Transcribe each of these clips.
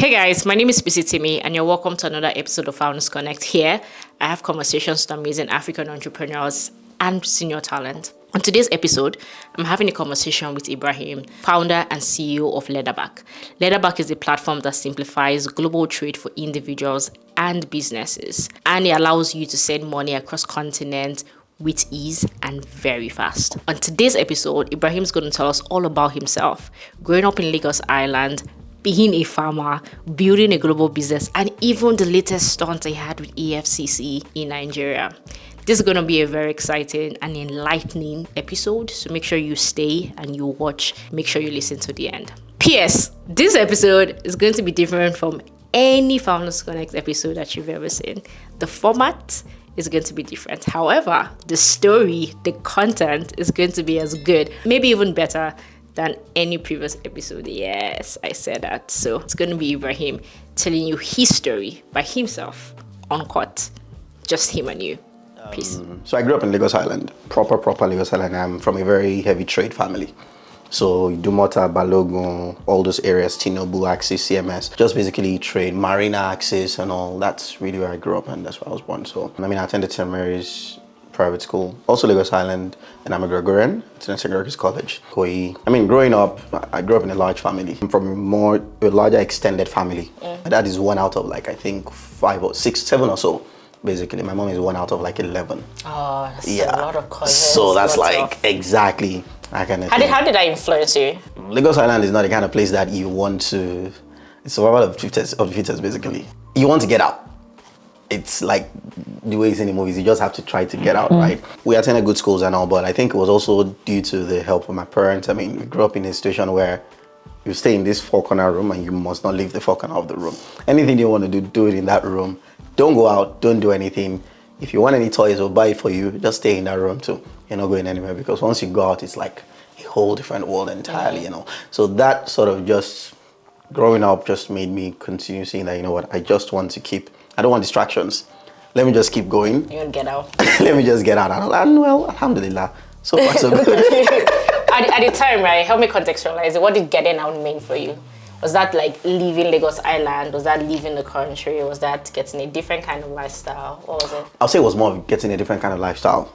Hey guys, my name is Itimi and you're welcome to another episode of Founders Connect. Here, I have conversations with amazing African entrepreneurs and senior talent. On today's episode, I'm having a conversation with Ibrahim, founder and CEO of Leatherback. Leatherback is a platform that simplifies global trade for individuals and businesses, and it allows you to send money across continents with ease and very fast. On today's episode, Ibrahim's going to tell us all about himself, growing up in Lagos Island, being a farmer, building a global business, and even the latest stunt he had with EFCC in Nigeria. This is going to be a very exciting and enlightening episode, so make sure you stay and you watch. Make sure you listen to the end. P.S. This episode is going to be different from any Founders Connect episode that you've ever seen. The format is going to be different. However, the story, the content is going to be as good, maybe even better than any previous episode. Yes, I said that. So it's going to be Ibrahim telling you his story by himself, uncut, just him and you. Peace. So I grew up in Lagos Island, proper Lagos Island. I'm from a very heavy trade family. So Dumota, Balogun, all those areas, Tinubu, Axis, CMS, just basically trade, Marina, Axis and all. That's really where I grew up and that's where I was born. So, I attended St. Mary's private school, also Lagos Island, and I'm a Gregorian. It's in St. Gregory's College, Koi. Growing up, I grew up in a large family. I'm from a larger extended family. My dad is one out of I think 5 or 6, 7 or so. Basically, my mom is one out of 11. Oh, that's a lot of cousins. So that's exactly that kind of thing. How did that influence you? Lagos Island is not the kind of place that you want to. It's survival of the fittest, basically. You want to get out. It's like the way it's in the movies, you just have to try to get out, right? We attended good schools and all, but I think it was also due to the help of my parents. We grew up in a situation where you stay in this 4-corner room and you must not leave the 4 corner of the room. Anything you want to do it in that room. Don't go out, don't do anything. If you want any toys, we'll buy it for you. Just stay in that room too. You're not going anywhere because once you go out, it's like a whole different world entirely, So that sort of just growing up just made me continue seeing that, I just want to I don't want distractions. Let me just keep going. You want to get out. Let me just get out. And well, alhamdulillah, so far so good. At the time, right, help me contextualize it. What did getting out mean for you? Was that leaving Lagos Island? Was that leaving the country? Was that getting a different kind of lifestyle? What was it? I'll say it was more of getting a different kind of lifestyle,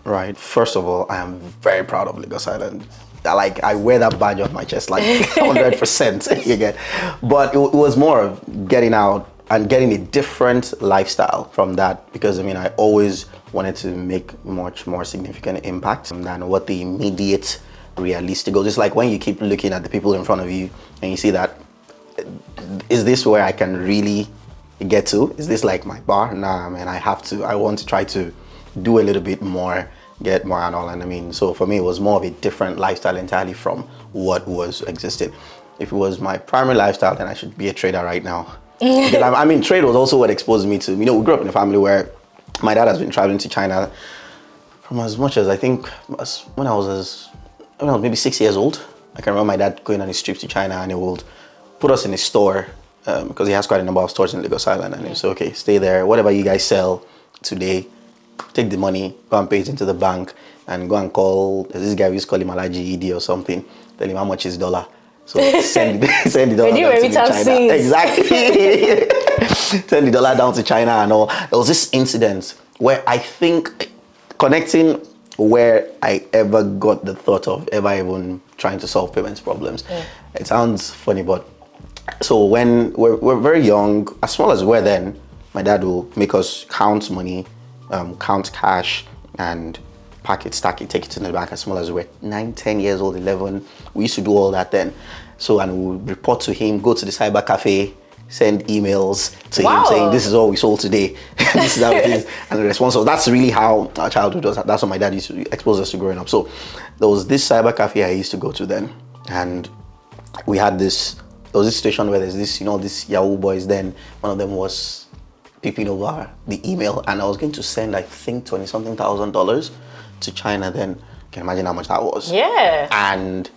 right? First of all, I am very proud of Lagos Island. I wear that badge on my chest 100%, you get. But it was more of getting out and getting a different lifestyle from that because, I always wanted to make much more significant impact than what the immediate realistic goals. It's like when you keep looking at the people in front of you and you see that, is this where I can really get to? Is this my bar? Nah, man, I want to try to do a little bit more, get more and all. And so for me, it was more of a different lifestyle entirely from what was existing. If it was my primary lifestyle, then I should be a trader right now. Because trade was also what exposed me to, we grew up in a family where my dad has been traveling to China from as much as I think when I was maybe 6 years old. I can remember my dad going on his trips to China and he would put us in a store because he has quite a number of stores in Lagos Island and he said, okay, stay there, whatever you guys sell today, take the money, go and pay it into the bank and go and call, there's this guy we used to call him Alaji Idi or something, tell him how much is $1. So send the dollar down to China. Exactly. Send the dollar down to China and all. There was this incident where I think connecting where I ever got the thought of ever even trying to solve payments problems. It sounds funny, but so when we're very young, as small as we were then, my dad will make us count money, count cash and pack it, stack it, take it to the bank as small as we were 9, 10 years old, 11. We used to do all that then. So, and we would report to him, go to the cyber cafe, send emails to him saying, this is all we sold today. This is how it is. And the response was, that's really how our childhood was. That's what my dad used to expose us to growing up. So there was this cyber cafe I used to go to then. And we had there was this situation where there's this, these Yahoo boys then. One of them was peeping over the email and I was going to send, I think, $20-something thousand to China then. You can imagine how much that was. Yeah. And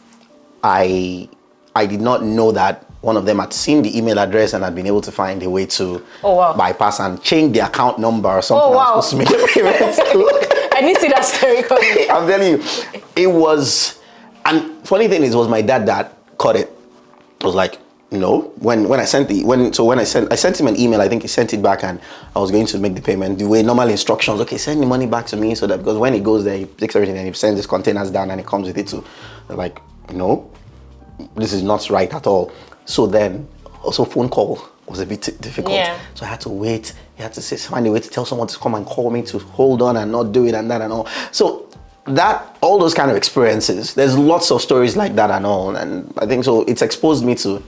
I did not know that one of them had seen the email address and had been able to find a way to bypass and change the account number or something. I was supposed to make the payment. I need to see that story coming. I'm telling you, it was, and funny thing is, it was my dad that caught it. It was like, No, when I sent I sent him an email. I think he sent it back, and I was going to make the payment the way normal instructions. Okay, send the money back to me, so that because when he goes there, he takes everything and he sends his containers down, and it comes with it too. They're like, no, this is not right at all. So then, also phone call was a bit difficult. Yeah. So I had to wait. You had to find a way to tell someone to come and call me to hold on and not do it and that and all. So that all those kind of experiences. There's lots of stories like that and all, and I think so. It's exposed me to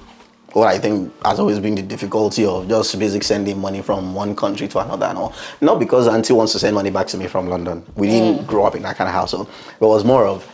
what I think has always been the difficulty of just basic sending money from one country to another and all. Not because auntie wants to send money back to me from London. We didn't grow up in that kind of household. But it was more of,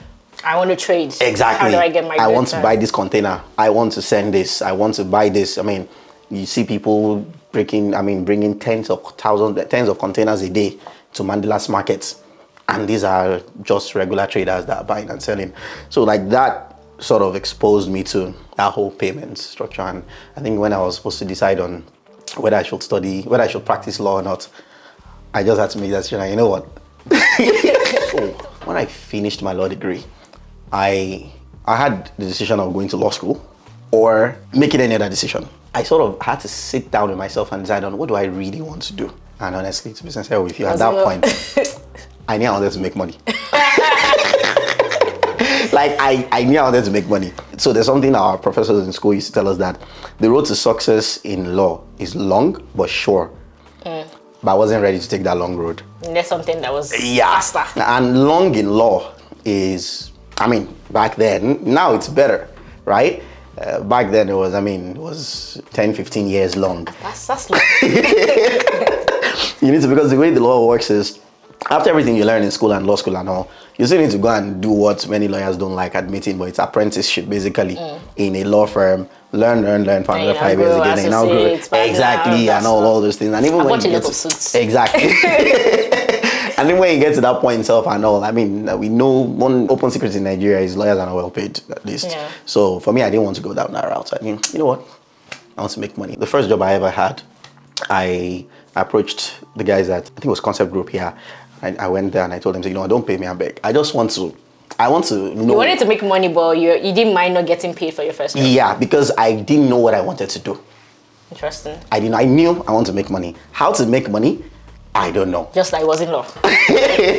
I want to trade. exactly. How do I get my I want data? to buy this container. I want to send this. I want to buy this. I mean, you see people bringing tens of containers a day to Mandela's markets. And these are just regular traders that are buying and selling. So like that sort of exposed me to that whole payment structure. And I think when I was supposed to decide on whether I should practice law or not, I just had to make that decision. And you know what? So when I finished my law degree, I had the decision of going to law school or making any other decision. I sort of had to sit down with myself and decide on what do I really want to do. And honestly, to be sincere with you, at that point, I knew I wanted to make money. Like I knew I wanted to make money. So there's something our professors in school used to tell us, that the road to success in law is long but sure. But I wasn't ready to take that long road. And there's something that was faster. And long in law is, back then, now it's better, right? Back then it was 10, 15 years long. That's long. You need to, because the way the law works is, after everything you learn in school and law school and all, you still need to go and do what many lawyers don't like admitting, but it's apprenticeship basically in a law firm. Learn for another 5 years again. And now grow. Exactly, and all those things. And even when you get to suits. Exactly. And then when you get to that point itself and all, we know one open secret in Nigeria is lawyers are not well paid, at least. Yeah. So for me, I didn't want to go down that route. You know what? I want to make money. The first job I ever had, I approached the guys at, I think it was Concept Group here. I went there and I told them, don't pay me, I beg. I want to know. You wanted to make money, but you didn't mind not getting paid for your first job. Yeah, because I didn't know what I wanted to do. Interesting. I knew I want to make money. How to make money, I don't know. Just like it was in law.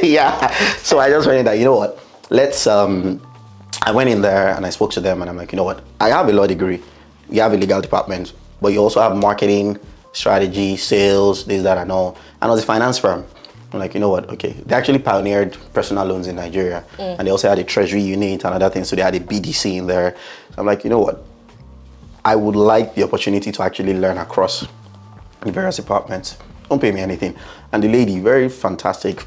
Yeah. So I just went in there, you know what? I went in there and I spoke to them and I'm like, you know what? I have a law degree. You have a legal department, but you also have marketing, strategy, sales, this, that, and all. And I was a finance firm. I'm like, you know what? Okay. They actually pioneered personal loans in Nigeria. And they also had a treasury unit and other things. So they had a BDC in there. So I'm like, you know what? I would like the opportunity to actually learn across the various departments. Don't pay me anything. And the lady, very fantastic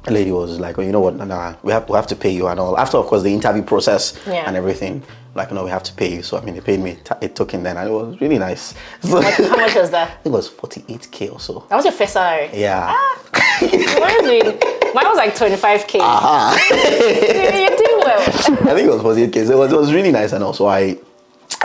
lady, was like, oh, you know what? Nah, we have to pay you and all. After, of course, the interview process and everything, like, no, we have to pay you. So, they paid me a token then, and it was really nice. So, How much was that? I think it was 48K or so. That was your first salary? Yeah. Mine was like 25K. You're doing well. I think it was 48K. So it was really nice. And also, I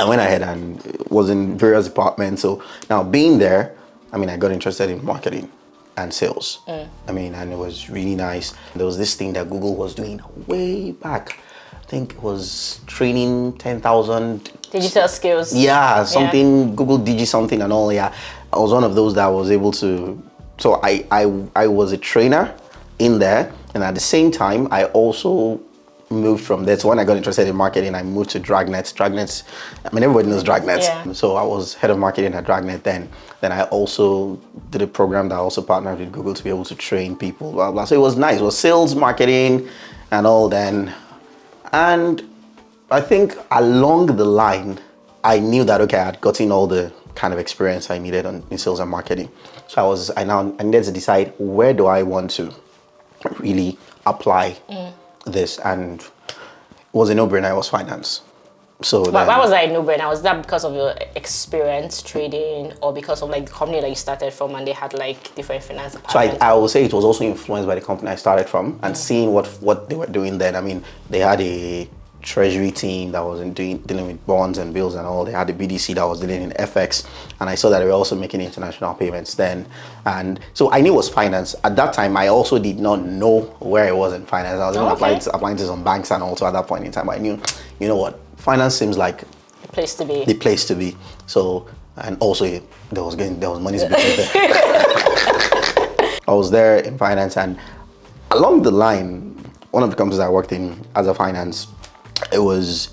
went ahead and was in various departments. So now being there, I got interested in marketing and sales. And it was really nice. There was this thing that Google was doing way back. I think it was training 10,000 digital skills. Yeah, something, Google Digi something and all. Yeah, I was one of those that was able to. So I was a trainer in there, and at the same time, I also moved from there. So when I got interested in marketing, I moved to Dragnet. Dragnet, everybody knows Dragnet. Yeah. So I was head of marketing at Dragnet then. Then I also did a program that I also partnered with Google to be able to train people, blah, blah. So it was nice. It was sales, marketing, and all then. And I think along the line, I knew that, okay, I had gotten all the kind of experience I needed in sales and marketing. So I needed to decide, where do I want to really apply this? And it was a no-brainer. It was finance. So why was that a no-brainer? Was that because of your experience trading, or because of like the company that you started from and they had like different finance departments? So I will say it was also influenced by the company I started from and seeing what they were doing then. They had a treasury team that was dealing with bonds and bills and all. They had a BDC that was dealing in FX, and I saw that they were also making international payments then. And so I knew it was finance. At that time, I also did not know where it was in finance. I was even applying to some banks and also at that point in time. I knew, you know what, finance seems like place to be. The place to be. So, and also there was money to be made there. I was there in finance, and along the line, one of the companies I worked in as a finance, it was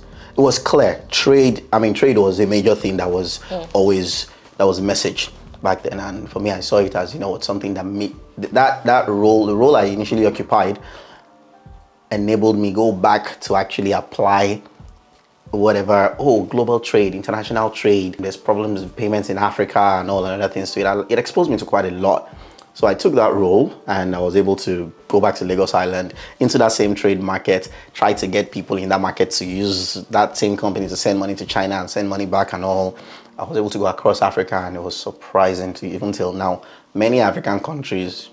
clear. Trade was a major thing that was that was a message back then. And for me, I saw it as, something that the role I initially occupied enabled me go back to actually apply whatever, global trade, international trade. There's problems with payments in Africa and all other things to it. It exposed me to quite a lot. So I took that role and I was able to go back to Lagos Island into that same trade market, try to get people in that market to use that same company to send money to China and send money back and all. I was able to go across Africa, and it was surprising to even till now. Many African countries,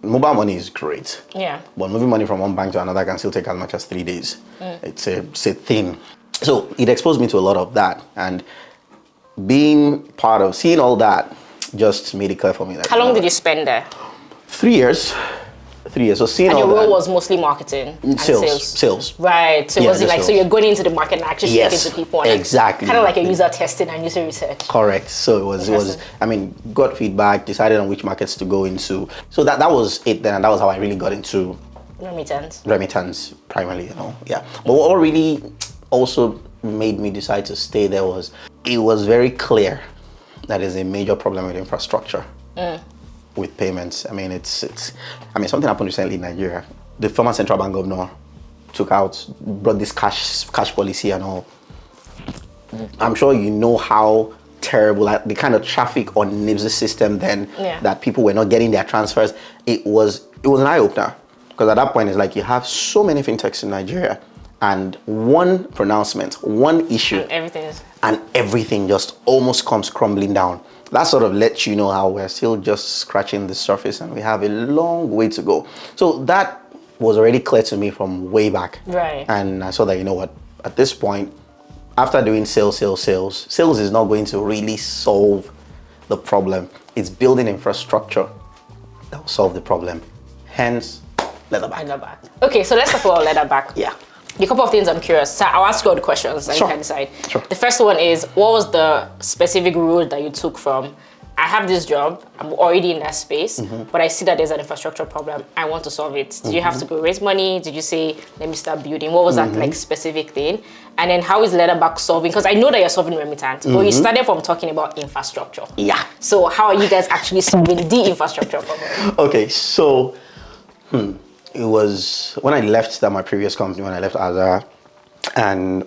mobile money is great. Yeah. But moving money from one bank to another can still take as much as 3 days. It's a thing. So it exposed me to a lot of that, and being part of seeing all that just made it clear for me that. How long did you spend there? 3 years. 3 years. So seeing and all your role that, was mostly marketing and sales. Right. So was it like, sales. so you're going into the market and actually speaking to people, and exactly, kind of like a user testing and user research. Correct. So it was got feedback, decided on which markets to go into. So that was it then, and that was how I really got into remittance primarily, yeah. But what really also made me decide to stay there was, it was very clear that there's a major problem with infrastructure with payments. It's something happened recently in Nigeria. The former central bank governor brought this cash policy and all. I'm sure you know how terrible, the kind of traffic on NIBS's system then, that people were not getting their transfers. It was an eye-opener, because at that point it's like you have so many fintechs in Nigeria, and one pronouncement, one issue, and everything just almost comes crumbling down. That sort of lets you know how we're still just scratching the surface and we have a long way to go. So that was already clear to me from way back. Right. And I saw that, at this point, after doing sales is not going to really solve the problem. It's building infrastructure that will solve the problem. Hence, Leatherback. Okay, so let's talk about Leatherback. Yeah. A couple of things I'm curious. So I'll ask you all the questions and you can decide. Sure. The first one is, what was the specific route that you took from, I have this job, I'm already in that space, but I see that there's an infrastructure problem, I want to solve it. Did you have to go raise money? Did you say, let me start building? What was that specific thing? And then how is Leatherback solving? Because I know that you're solving remittance, but you started from talking about infrastructure. Yeah. So how are you guys actually solving the infrastructure problem? Okay, so, it was when I left my previous company, when I left Azara, and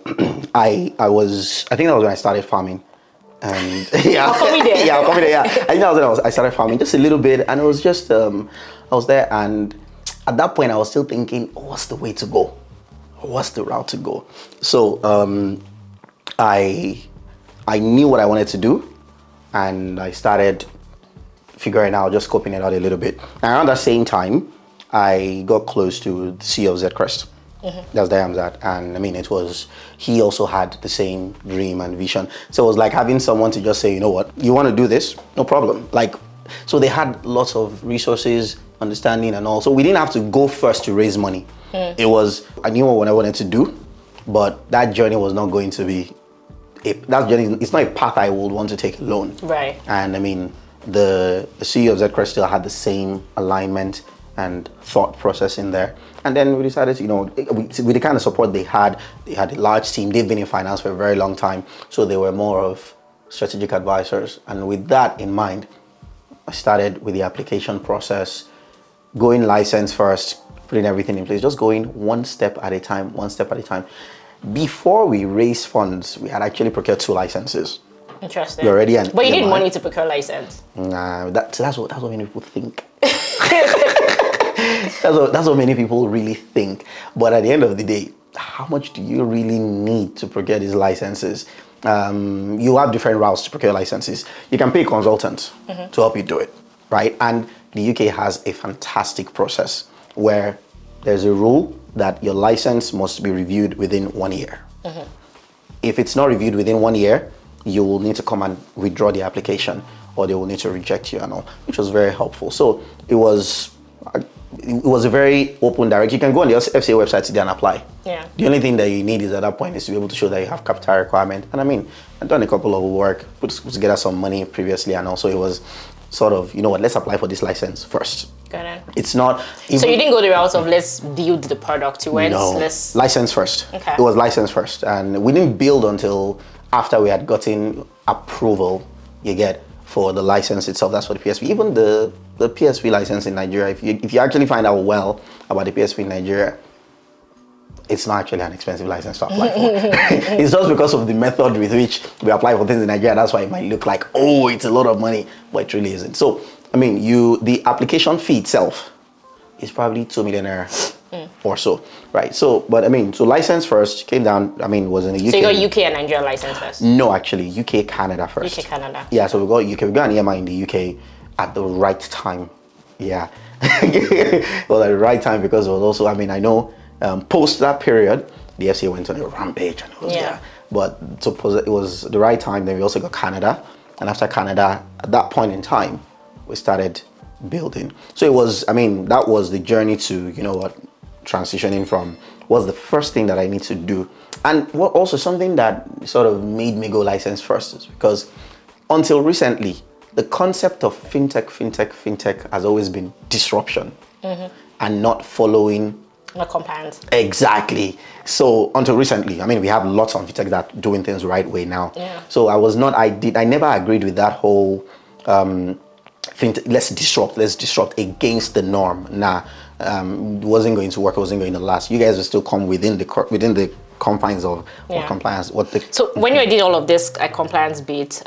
I think that was when I started farming. And I'll come in there. I'll come in there. Yeah, I think that was when I started farming just a little bit, and it was just I was there, and at that point I was still thinking, what's the way to go? What's the route to go? So I knew what I wanted to do, and I started figuring out, just scoping it out a little bit. And around that same time, I got close to the CEO of Zcrest. That's Diamzat, and he also had the same dream and vision. So it was like having someone to just say, you know what, you want to do this? No problem. So they had lots of resources, understanding and all. So we didn't have to go first to raise money. I knew what I wanted to do, but that journey was not going to be, it's not a path I would want to take alone. Right. And the CEO of Zcrest still had the same alignment and thought process in there. And then we decided, with the kind of support they had a large team. They've been in finance for a very long time, so they were more of strategic advisors. And with that in mind, I started with the application process, going license first, putting everything in place, just going one step at a time. Before we raised funds, we had actually procured 2 licenses. Interesting. But you need money to procure license. Nah, that's what many people think. That's what many people really think. But at the end of the day, how much do you really need to procure these licenses? You have different routes to procure licenses. You can pay a consultant to help you do it, right? And the UK has a fantastic process where there's a rule that your license must be reviewed within 1 year. If it's not reviewed within 1 year, you will need to come and withdraw the application, or they will need to reject you and all, which was very helpful. So it was it was a very open direct. You can go on the FCA website today and apply. Yeah. The only thing that you need is at that point is to be able to show that you have capital requirement. And I mean, I've done a couple of work, put together some money previously, and also it was sort of, you know what, let's apply for this license first. Got it. It's not. So you didn't go the route of let's build the product. You went let's license first. Okay. It was license first, and we didn't build until after we had gotten approval. You get for the license itself. That's for the PSP. Even the PSP license in Nigeria. If you actually find out well about the PSP in Nigeria, it's not actually an expensive license to apply for. It's just because of the method with which we apply for things in Nigeria. That's why it might look like, oh, it's a lot of money, but it really isn't. So, I mean, the application fee itself is probably 2 million naira or so, right? So, but I mean, so license first came down, I mean, was in the UK. So you got UK and Nigeria license first? No, actually, UK, Canada first. UK, Canada. Yeah, so we got UK, we got an EMI in the UK at the right time. Yeah. Well, at the right time because it was also, I mean, I know post that period, the FCA went on a rampage and it was there. But suppose it was the right time, then we also got Canada. And after Canada, at that point in time, we started building. So it was, I mean, that was the journey to, you know what, transitioning from what's the first thing that I need to do. And what also something that sort of made me go license first is because until recently, the concept of fintech has always been disruption and not following. Not compliant. Exactly. So until recently, I mean, we have lots of fintech that are doing things the right way now. Yeah. So I never agreed with that whole fintech, let's disrupt against the norm. Nah, it wasn't going to work. It wasn't going to last. You guys will still come within the confines of what compliance. So when you did all of this compliance bit,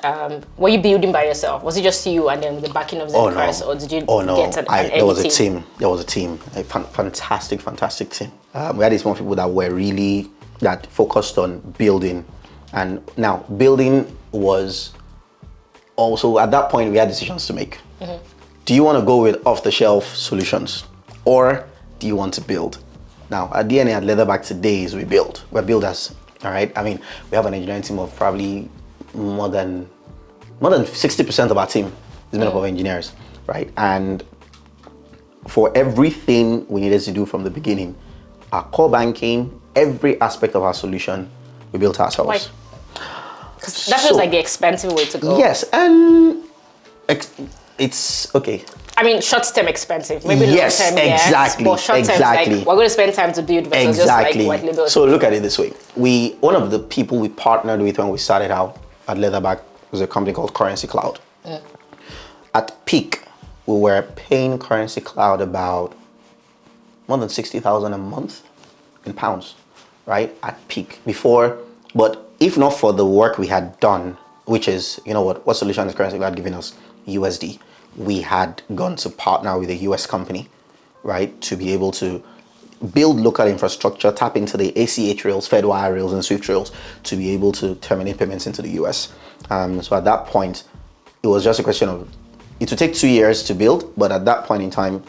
were you building by yourself? Was it just you and then with the backing of the press, or did you get an there was a team. There was a team, a fantastic team. We had these small people that were really that focused on building, and now building was also at that point we had decisions to make. Do you want to go with off-the-shelf solutions, or do you want to build? Now, our DNA at Leatherback today is we build. We're builders, all right? I mean, we have an engineering team of probably more than 60% of our team is made up of engineers, right? And for everything we needed to do from the beginning, our core banking, every aspect of our solution, we built ourselves. Why? Because that feels like the expensive way to go. Yes, and it's okay. I mean, short-term expensive, maybe yes, long-term, exactly, but short-term, like, we're going to spend time to build versus just like white label. So look at it this way. One of the people we partnered with when we started out at Leatherback was a company called Currency Cloud. At peak, we were paying Currency Cloud about more than 60,000 a month in pounds, right? At peak before, but if not for the work we had done, which is, you know what solution is Currency Cloud giving us? USD. We had gone to partner with a US company, right, to be able to build local infrastructure, tap into the ACH rails, Fedwire rails, and Swift rails to be able to terminate payments into the US. So at that point, it was just a question of, it would take 2 years to build, but at that point in time,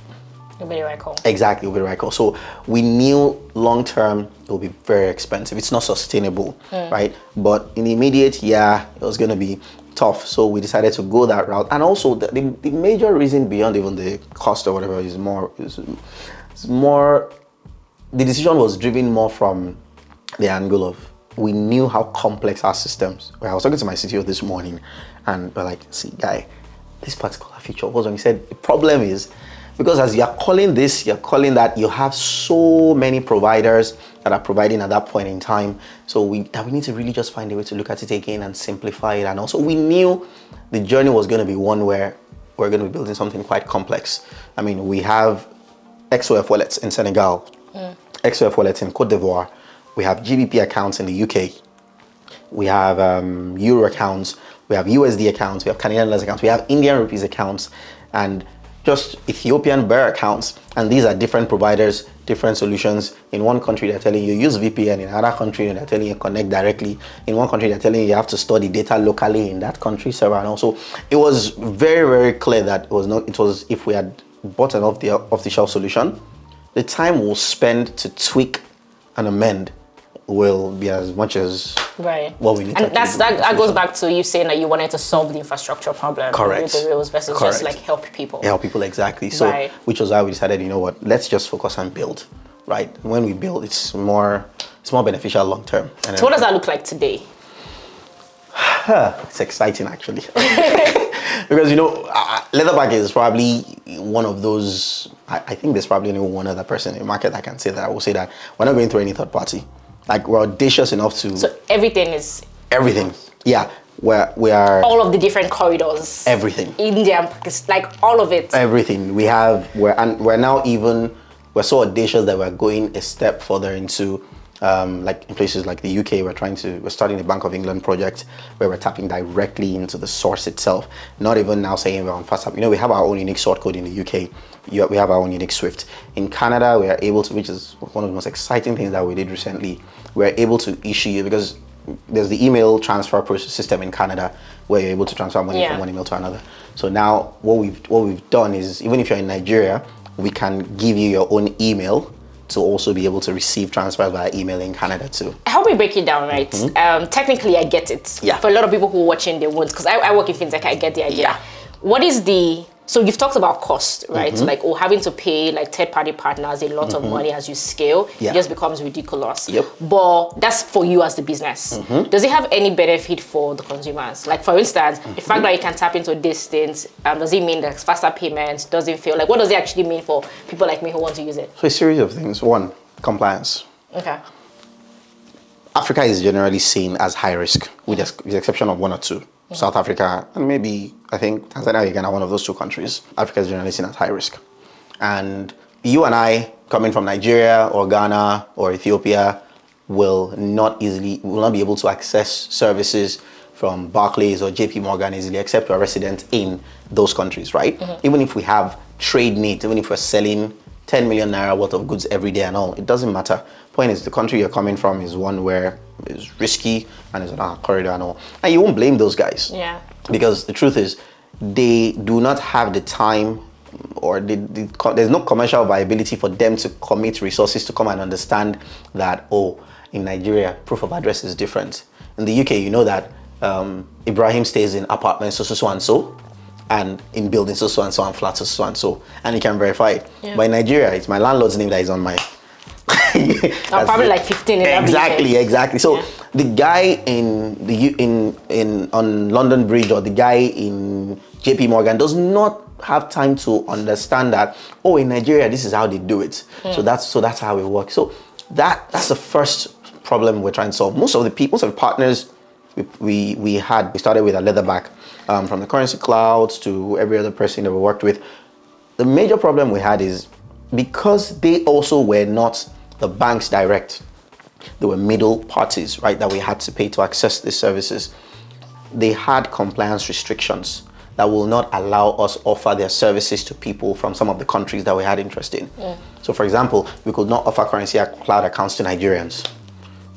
it'll be the right call. Exactly, it'll be the right call. So we knew long term it will be very expensive. It's not sustainable, right? But in the immediate, it was going to be tough. So we decided to go that route. And also the major reason beyond even the cost or whatever is more, the decision was driven more from the angle of, we knew how complex our systems were. I was talking to my CTO this morning and we're like, see guy, this particular feature was when he said, the problem is, because as you're calling this, you're calling that, you have so many providers that are providing at that point in time. So we need to really just find a way to look at it again and simplify it. And also we knew the journey was going to be one where we're going to be building something quite complex. I mean, we have XOF wallets in Senegal, XOF wallets in Cote d'Ivoire. We have GBP accounts in the UK. We have Euro accounts. We have USD accounts. We have Canadian dollars accounts. We have Indian rupees accounts. And just Ethiopian birr accounts, and these are different providers, different solutions. In one country they're telling you use VPN, in another country they're telling you connect directly. In one country they're telling you have to store the data locally in that country server. And also it was very, very clear that it was if we had bought an off-the-shelf solution, the time we'll spend to tweak and amend will be as much as right. what we need to And that goes back to you saying that you wanted to solve the infrastructure problem. Correct. With the rails versus Correct. just like help people. Help people, exactly. So, Right. which was why we decided, you know what, let's just focus on build, right? When we build, it's more beneficial long term. So what does that look like today? It's exciting, actually. Because, you know, Leatherback is probably one of those, I think there's probably only one other person in the market that can say that. I will say that we're not going through any third party. Like, we're audacious enough to... So everything is... Everything. Yeah. We are... All of the different corridors. Everything. India, like all of it. Everything. We're now even... We're so audacious that we're going a step further into... like in places like the UK, we're starting the Bank of England project where we're tapping directly into the source itself. Not even now saying we're on FastApp. You know, we have our own unique sort code in the UK. We have our own unique SWIFT. In Canada, we are able to, which is one of the most exciting things that we did recently, we're able to issue, because there's the email transfer process system in Canada where you're able to transfer money from one email to another. So now what we've done is, even if you're in Nigeria, we can give you your own email to also be able to receive transfers via email in Canada too. Help me break it down, right? Technically, I get it. Yeah. For a lot of people who are watching, they won't, because I work in fintech, I get the idea. Yeah. What is so you've talked about cost, right? So like, having to pay like third-party partners a lot of money as you scale, it just becomes ridiculous. Yep. But that's for you as the business. Does it have any benefit for the consumers? Like, for instance, the fact that you can tap into these things, does it mean that faster payments doesn't feel like, what does it actually mean for people like me who want to use it? So a series of things. One, compliance. Okay. Africa is generally seen as high risk, with the exception of one or two. South Africa, and maybe, I think, Tanzania, again, are one of those two countries. Africa is generally seen as high risk. And you and I, coming from Nigeria or Ghana or Ethiopia, will not be able to access services from Barclays or JP Morgan easily, except we're resident in those countries, right? Even if we have trade needs, even if we're selling 10 million naira worth of goods every day and all, it doesn't matter. Point is, the country you're coming from is one where it's risky and it's on a corridor and all. And you won't blame those guys. Yeah. Because the truth is, they do not have the time, or there's no commercial viability for them to commit resources to come and understand that, oh, in Nigeria, proof of address is different. In the UK, you know that Ibrahim stays in apartments so and so, and in buildings so and so, and flats so and so, and you can verify it. Yeah. But in Nigeria, it's my landlord's name that is on my... probably like 15 in exactly. So the guy on London Bridge, or the guy in JP Morgan, does not have time to understand that, oh, in Nigeria, this is how they do it. So that's how it works. So that's the first problem we're trying to solve. Most of the partners we started with a Leatherback, from the currency clouds to every other person that we worked with. The major problem we had is, because they also were not the banks direct, they were middle parties, right, that we had to pay to access these services. They had compliance restrictions that will not allow us offer their services to people from some of the countries that we had interest in. So for example, we could not offer currency cloud accounts to Nigerians.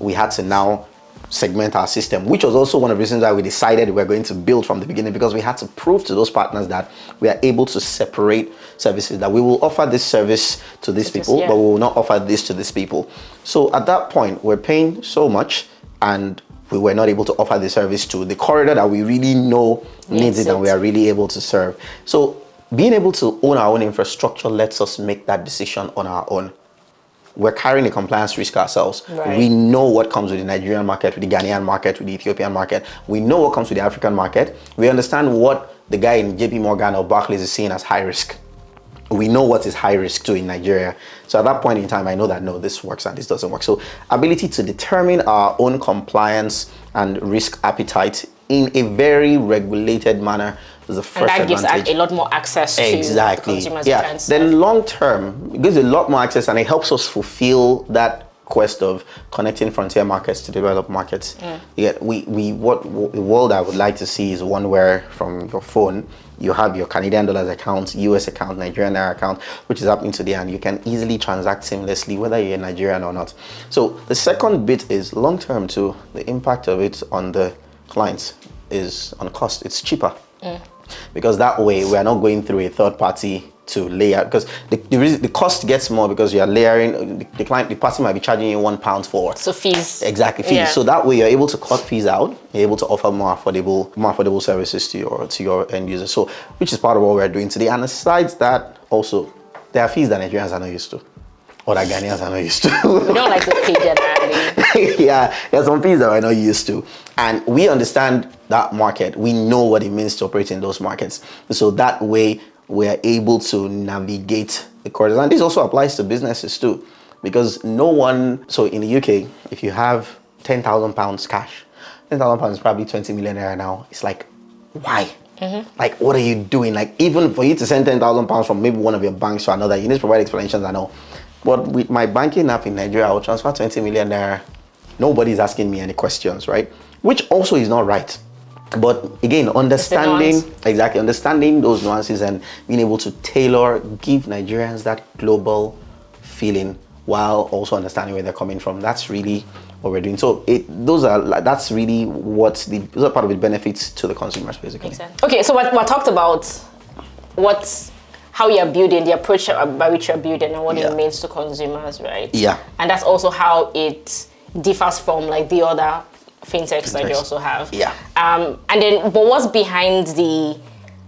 We had to now segment our system, which was also one of the reasons why we decided we were going to build from the beginning, because we had to prove to those partners that we are able to separate services, that we will offer this service to these people, but we will not offer this to these people. So at that point, we're paying so much, and we were not able to offer the service to the corridor that we really know needs it and we are really able to serve. So being able to own our own infrastructure lets us make that decision on our own. We're carrying the compliance risk ourselves. Right. We know what comes with the Nigerian market, with the Ghanaian market, with the Ethiopian market. We know what comes with the African market. We understand what the guy in JP Morgan or Barclays is seeing as high risk. We know what is high risk too in Nigeria. So at that point in time, I know that, no, this works and this doesn't work. So ability to determine our own compliance and risk appetite in a very regulated manner is the first advantage. And that gives a lot more access to consumers. Yeah. Then long term, it gives a lot more access, and it helps us fulfill that quest of connecting frontier markets to developed markets. Yeah, what the world I would like to see is one where from your phone you have your Canadian dollars account, US account, Nigerian naira account, which is up into there, and you can easily transact seamlessly whether you're Nigerian or not. So the second bit is long term too. The impact of it on the clients is on cost. It's cheaper. Because that way we are not going through a third party to layer, because the cost gets more because you're layering, the person might be charging you £1 for. So fees. Exactly, fees. Yeah. So that way you're able to cut fees out, you're able to offer more affordable services to your end users. So, which is part of what we're doing today. And besides that, also, there are fees that Nigerians are not used to, or that Ghanaians are not used to. We don't like to pay generally. Yeah, there's some fees that we're not used to. And we understand that market. We know what it means to operate in those markets. So that way, we're able to navigate the corridors. And this also applies to businesses too. Because so in the UK, if you have £10,000 cash, £10,000 is probably 20 million naira now. It's like, why? Like, what are you doing? Like, even for you to send £10,000 from maybe one of your banks to another, you need to provide explanations, I know. But with my banking app in Nigeria, I will transfer 20 million naira. Nobody's asking me any questions, right? Which also is not right. But again, understanding those nuances and being able to give Nigerians that global feeling while also understanding where they're coming from. That's really what we're doing. So those are part of the benefits to the consumers, basically. Makes sense. Okay, so what talked about how you're building, the approach by which you're building and what it means to consumers, right? Yeah. And that's also how it differs from like the other fintechs that you also have. Yeah. But what's behind the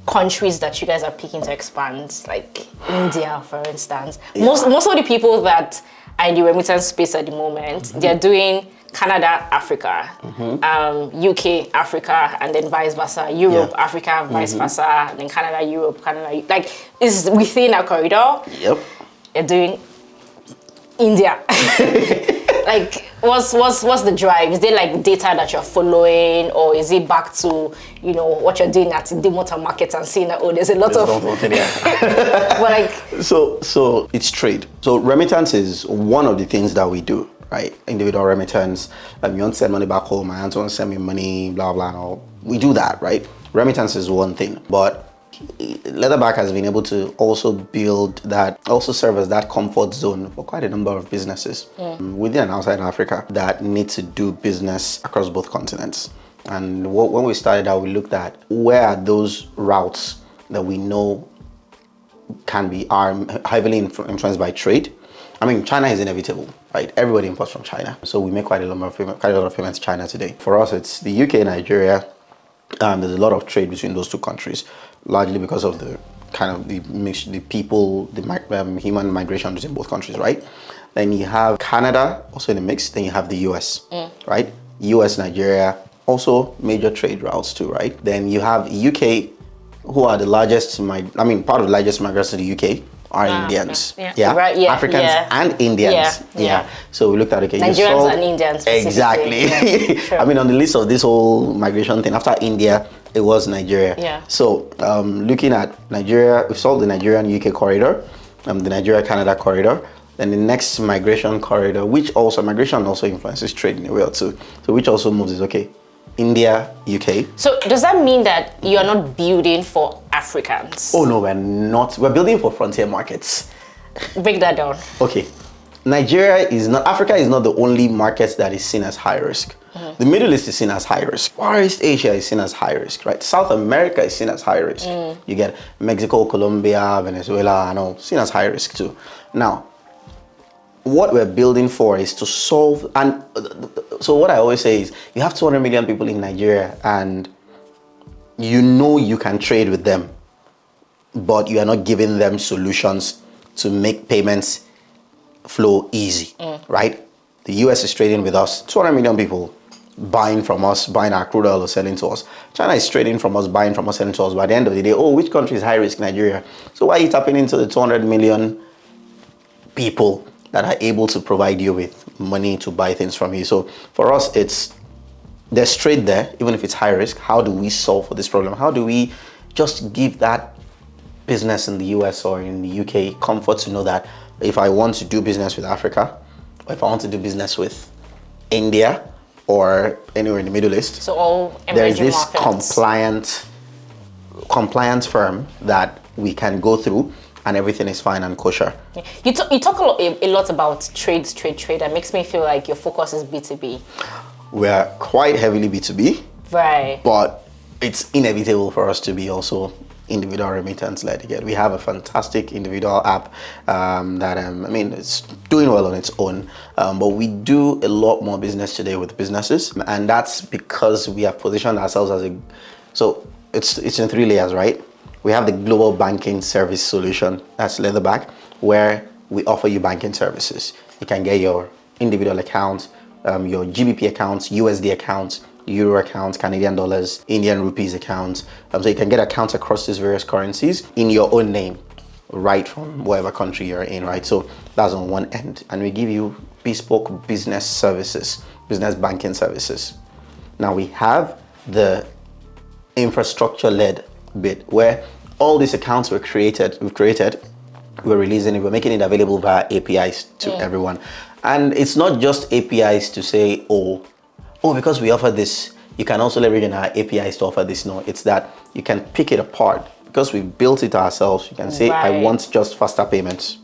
countries that you guys are picking to expand, like India, for instance? Yeah. Most of the people that are in the remittance space at the moment, they're doing Canada, Africa, UK, Africa, and then vice versa. Europe, Africa, vice versa, and then Canada, Europe, Canada. Like, it's within a corridor. Yep. You're doing India. Like, what's the drive? Is there like data that you're following, or is it back to what you're doing at the motor market and seeing that there's a lot of but like so it's trade. So remittance is one of the things that we do, right? Individual remittance. You want to send money back home, my aunt wants to send me money, blah blah and all. We do that, right? Remittance is one thing, but Leatherback has been able to also serve as that comfort zone for quite a number of businesses within and outside Africa that need to do business across both continents. And when we started out, we looked at where are those routes that we know are heavily influenced by trade. I mean, China is inevitable, right? Everybody imports from China. So we make quite a lot of payments to China today. For us, it's the UK, Nigeria. There's a lot of trade between those two countries, largely because of the human migration between both countries, right? Then you have Canada also in the mix. Then you have the US, right? US, Nigeria, also major trade routes too, right? Then you have UK, who are the largest, part of the largest migrants to the UK are Indians. Right, Africans and Indians. Yeah. So we looked at, Nigerians and Indians. Exactly. Yeah, sure. I mean, on the list of this whole migration thing, after India, it was Nigeria. Yeah. So looking at Nigeria, we solved the Nigerian-UK corridor, the Nigeria-Canada corridor. Then the next migration corridor, migration also influences trade in a way too. So which also moves is India, UK. So does that mean that you are not building for Africans? Oh no, we're not. We're building for frontier markets. Break that down. Okay. Africa is not the only market that is seen as high risk. The Middle East is seen as high risk. Far East Asia is seen as high risk, right? South America is seen as high risk. You get Mexico, Colombia, Venezuela, and all seen as high risk too. Now, what we're building for is to solve, and so what I always say is, you have 200 million people in Nigeria and you can trade with them, but you are not giving them solutions to make payments flow easy, right? The US is trading with us, 200 million people buying from us, buying our crude oil or selling to us. China is trading from us, buying from us, selling to us. By the end of the day, which country is high risk? Nigeria. So why are you tapping into the 200 million people that are able to provide you with money to buy things from you? So for us, there's trade there, even if it's high risk. How do we solve for this problem? How do we just give that business in the US or in the UK comfort to know that if I want to do business with Africa, or if I want to do business with India or anywhere in the Middle East, so all there's this markets. compliant firm that we can go through and everything is fine and kosher. You talk a lot about trade. That makes me feel like your focus is B2B. We're quite heavily B2B. Right. But it's inevitable for us to be also individual remittance led. Again, we have a fantastic individual app that I mean, it's doing well on its own, but we do a lot more business today with businesses, and that's because we have positioned ourselves as a, so it's in 3 layers, right? We have the global banking service solution, that's Leatherback, where we offer you banking services. You can get your individual account, your GBP accounts, USD accounts, Euro accounts, Canadian dollars, Indian rupees accounts. So you can get accounts across these various currencies in your own name, right from whatever country you're in, right? So that's on one end. And we give you bespoke business services, business banking services. Now we have the infrastructure-led bit where all these accounts we've created, we're releasing it, we're making it available via APIs to everyone. And it's not just APIs to say, oh, because we offer this, you can also leverage on our APIs to offer this. No, it's that you can pick it apart. Because we built it ourselves, you can say, I want just faster payments.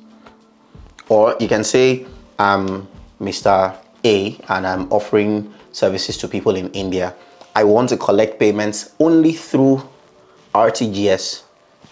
Or you can say, I'm Mr. A and I'm offering services to people in India. I want to collect payments only through RTGS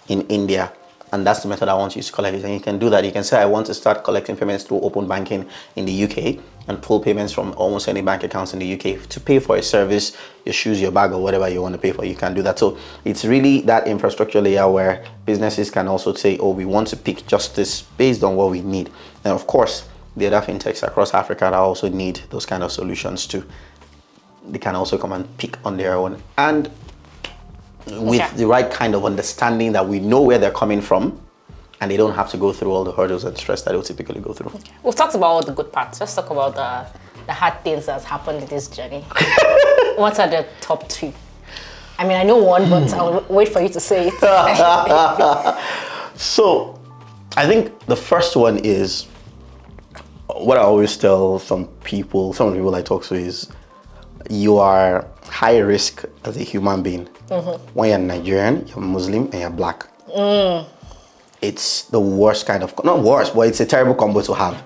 in India. And that's the method I want you to collect it. And you can do that. You can say, I want to start collecting payments through open banking in the UK and pull payments from almost any bank accounts in the UK to pay for a service, your shoes, your bag, or whatever you want to pay for. You can do that. So it's really that infrastructure layer where businesses can also say, oh, we want to pick just this based on what we need. And of course, the other fintechs across Africa that also need those kind of solutions too. They can also come and pick on their own. And with the right kind of understanding that we know where they're coming from and they don't have to go through all the hurdles and stress that they'll typically go through. Okay. We've talked about all the good parts. Let's talk about the hard things that's happened in this journey. What are the top 2? I mean, I know one, but I'll wait for you to say it. So, I think the first one is what I always tell some of the people I talk to is you are high risk as a human being. When you're Nigerian, you're Muslim, and you're black. It's the worst kind of, not worst, but it's a terrible combo to have,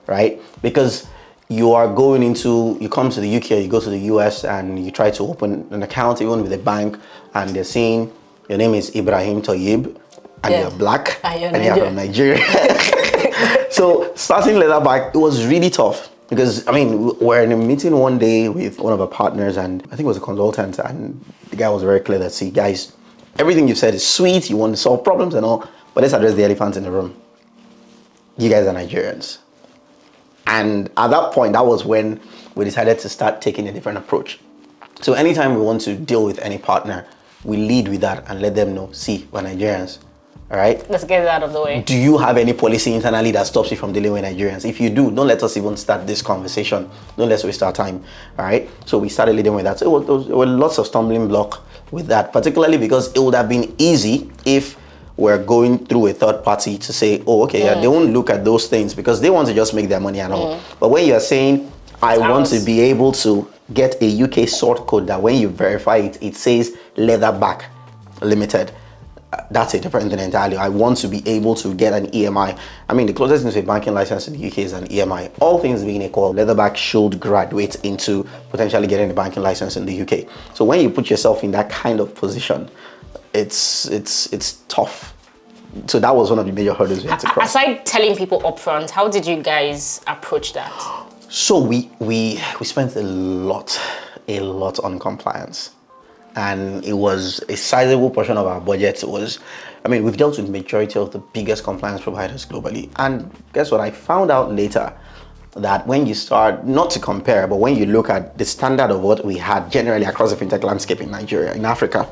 right? Because you come to the UK, you go to the US, and you try to open an account even with a bank, and they're saying your name is Ibrahim Tayyib, and you're black, and you're from Nigeria. So starting Leatherback, it was really tough. Because, I mean, we're in a meeting one day with one of our partners, and I think it was a consultant, and the guy was very clear that, see, guys, everything you've said is sweet, you want to solve problems and all, but let's address the elephant in the room. You guys are Nigerians. And at that point, that was when we decided to start taking a different approach. So anytime we want to deal with any partner, we lead with that and let them know, see, we're Nigerians. All right. Let's get it out of the way. Do you have any policy internally that stops you from dealing with Nigerians? If you do, don't let us even start this conversation. Don't let's waste our time. All right. So we started leading with that. So there were lots of stumbling blocks with that, particularly because it would have been easy if we're going through a third party to say, oh, okay, yeah, they won't look at those things because they want to just make their money and all. But when you're saying, I want to be able to get a UK sort code that when you verify it, it says Leatherback Limited. That's a different thing entirely. I want to be able to get an EMI. I mean, the closest thing to a banking license in the UK is an EMI. All things being equal, Leatherback should graduate into potentially getting a banking license in the UK. So when you put yourself in that kind of position, it's tough. So that was one of the major hurdles we had to cross. Aside telling people upfront, how did you guys approach that? So we spent a lot on compliance. And it was a sizable portion of our budget. We've dealt with majority of the biggest compliance providers globally. And guess what? I found out later that when you start, not to compare, but when you look at the standard of what we had generally across the fintech landscape in Nigeria, in Africa,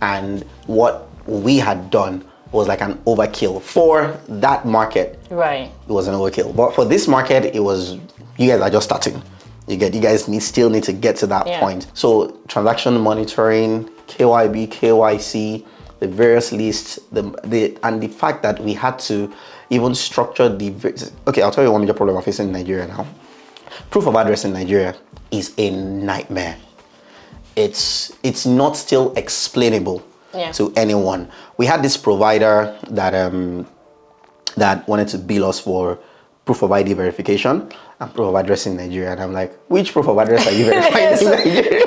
and what we had done was like an overkill for that market. Right. It was an overkill. But for this market, it was, you guys are just starting. You guys still need to get to that point. So transaction monitoring, KYB, KYC, the various lists, and the fact that we had to even structure okay, I'll tell you one major problem I'm facing in Nigeria now. Proof of address in Nigeria is a nightmare. It's not still explainable to anyone. We had this provider that wanted to bill us for proof of ID verification and proof of address in Nigeria. And I'm like, which proof of address are you verifying in Nigeria?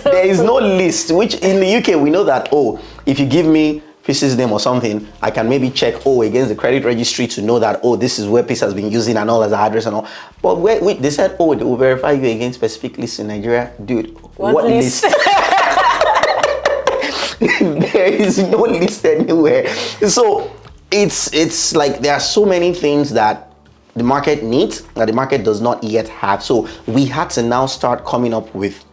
There is no list, which in the UK, we know that, if you give me Peace's name or something, I can maybe check, against the credit registry to know that, this is where Peace has been using and all as an address and all. But they said, they will verify you against specific lists in Nigeria. Dude, what list? There is no list anywhere. So it's like there are so many things that the market needs that the market does not yet have. So we had to now start coming up with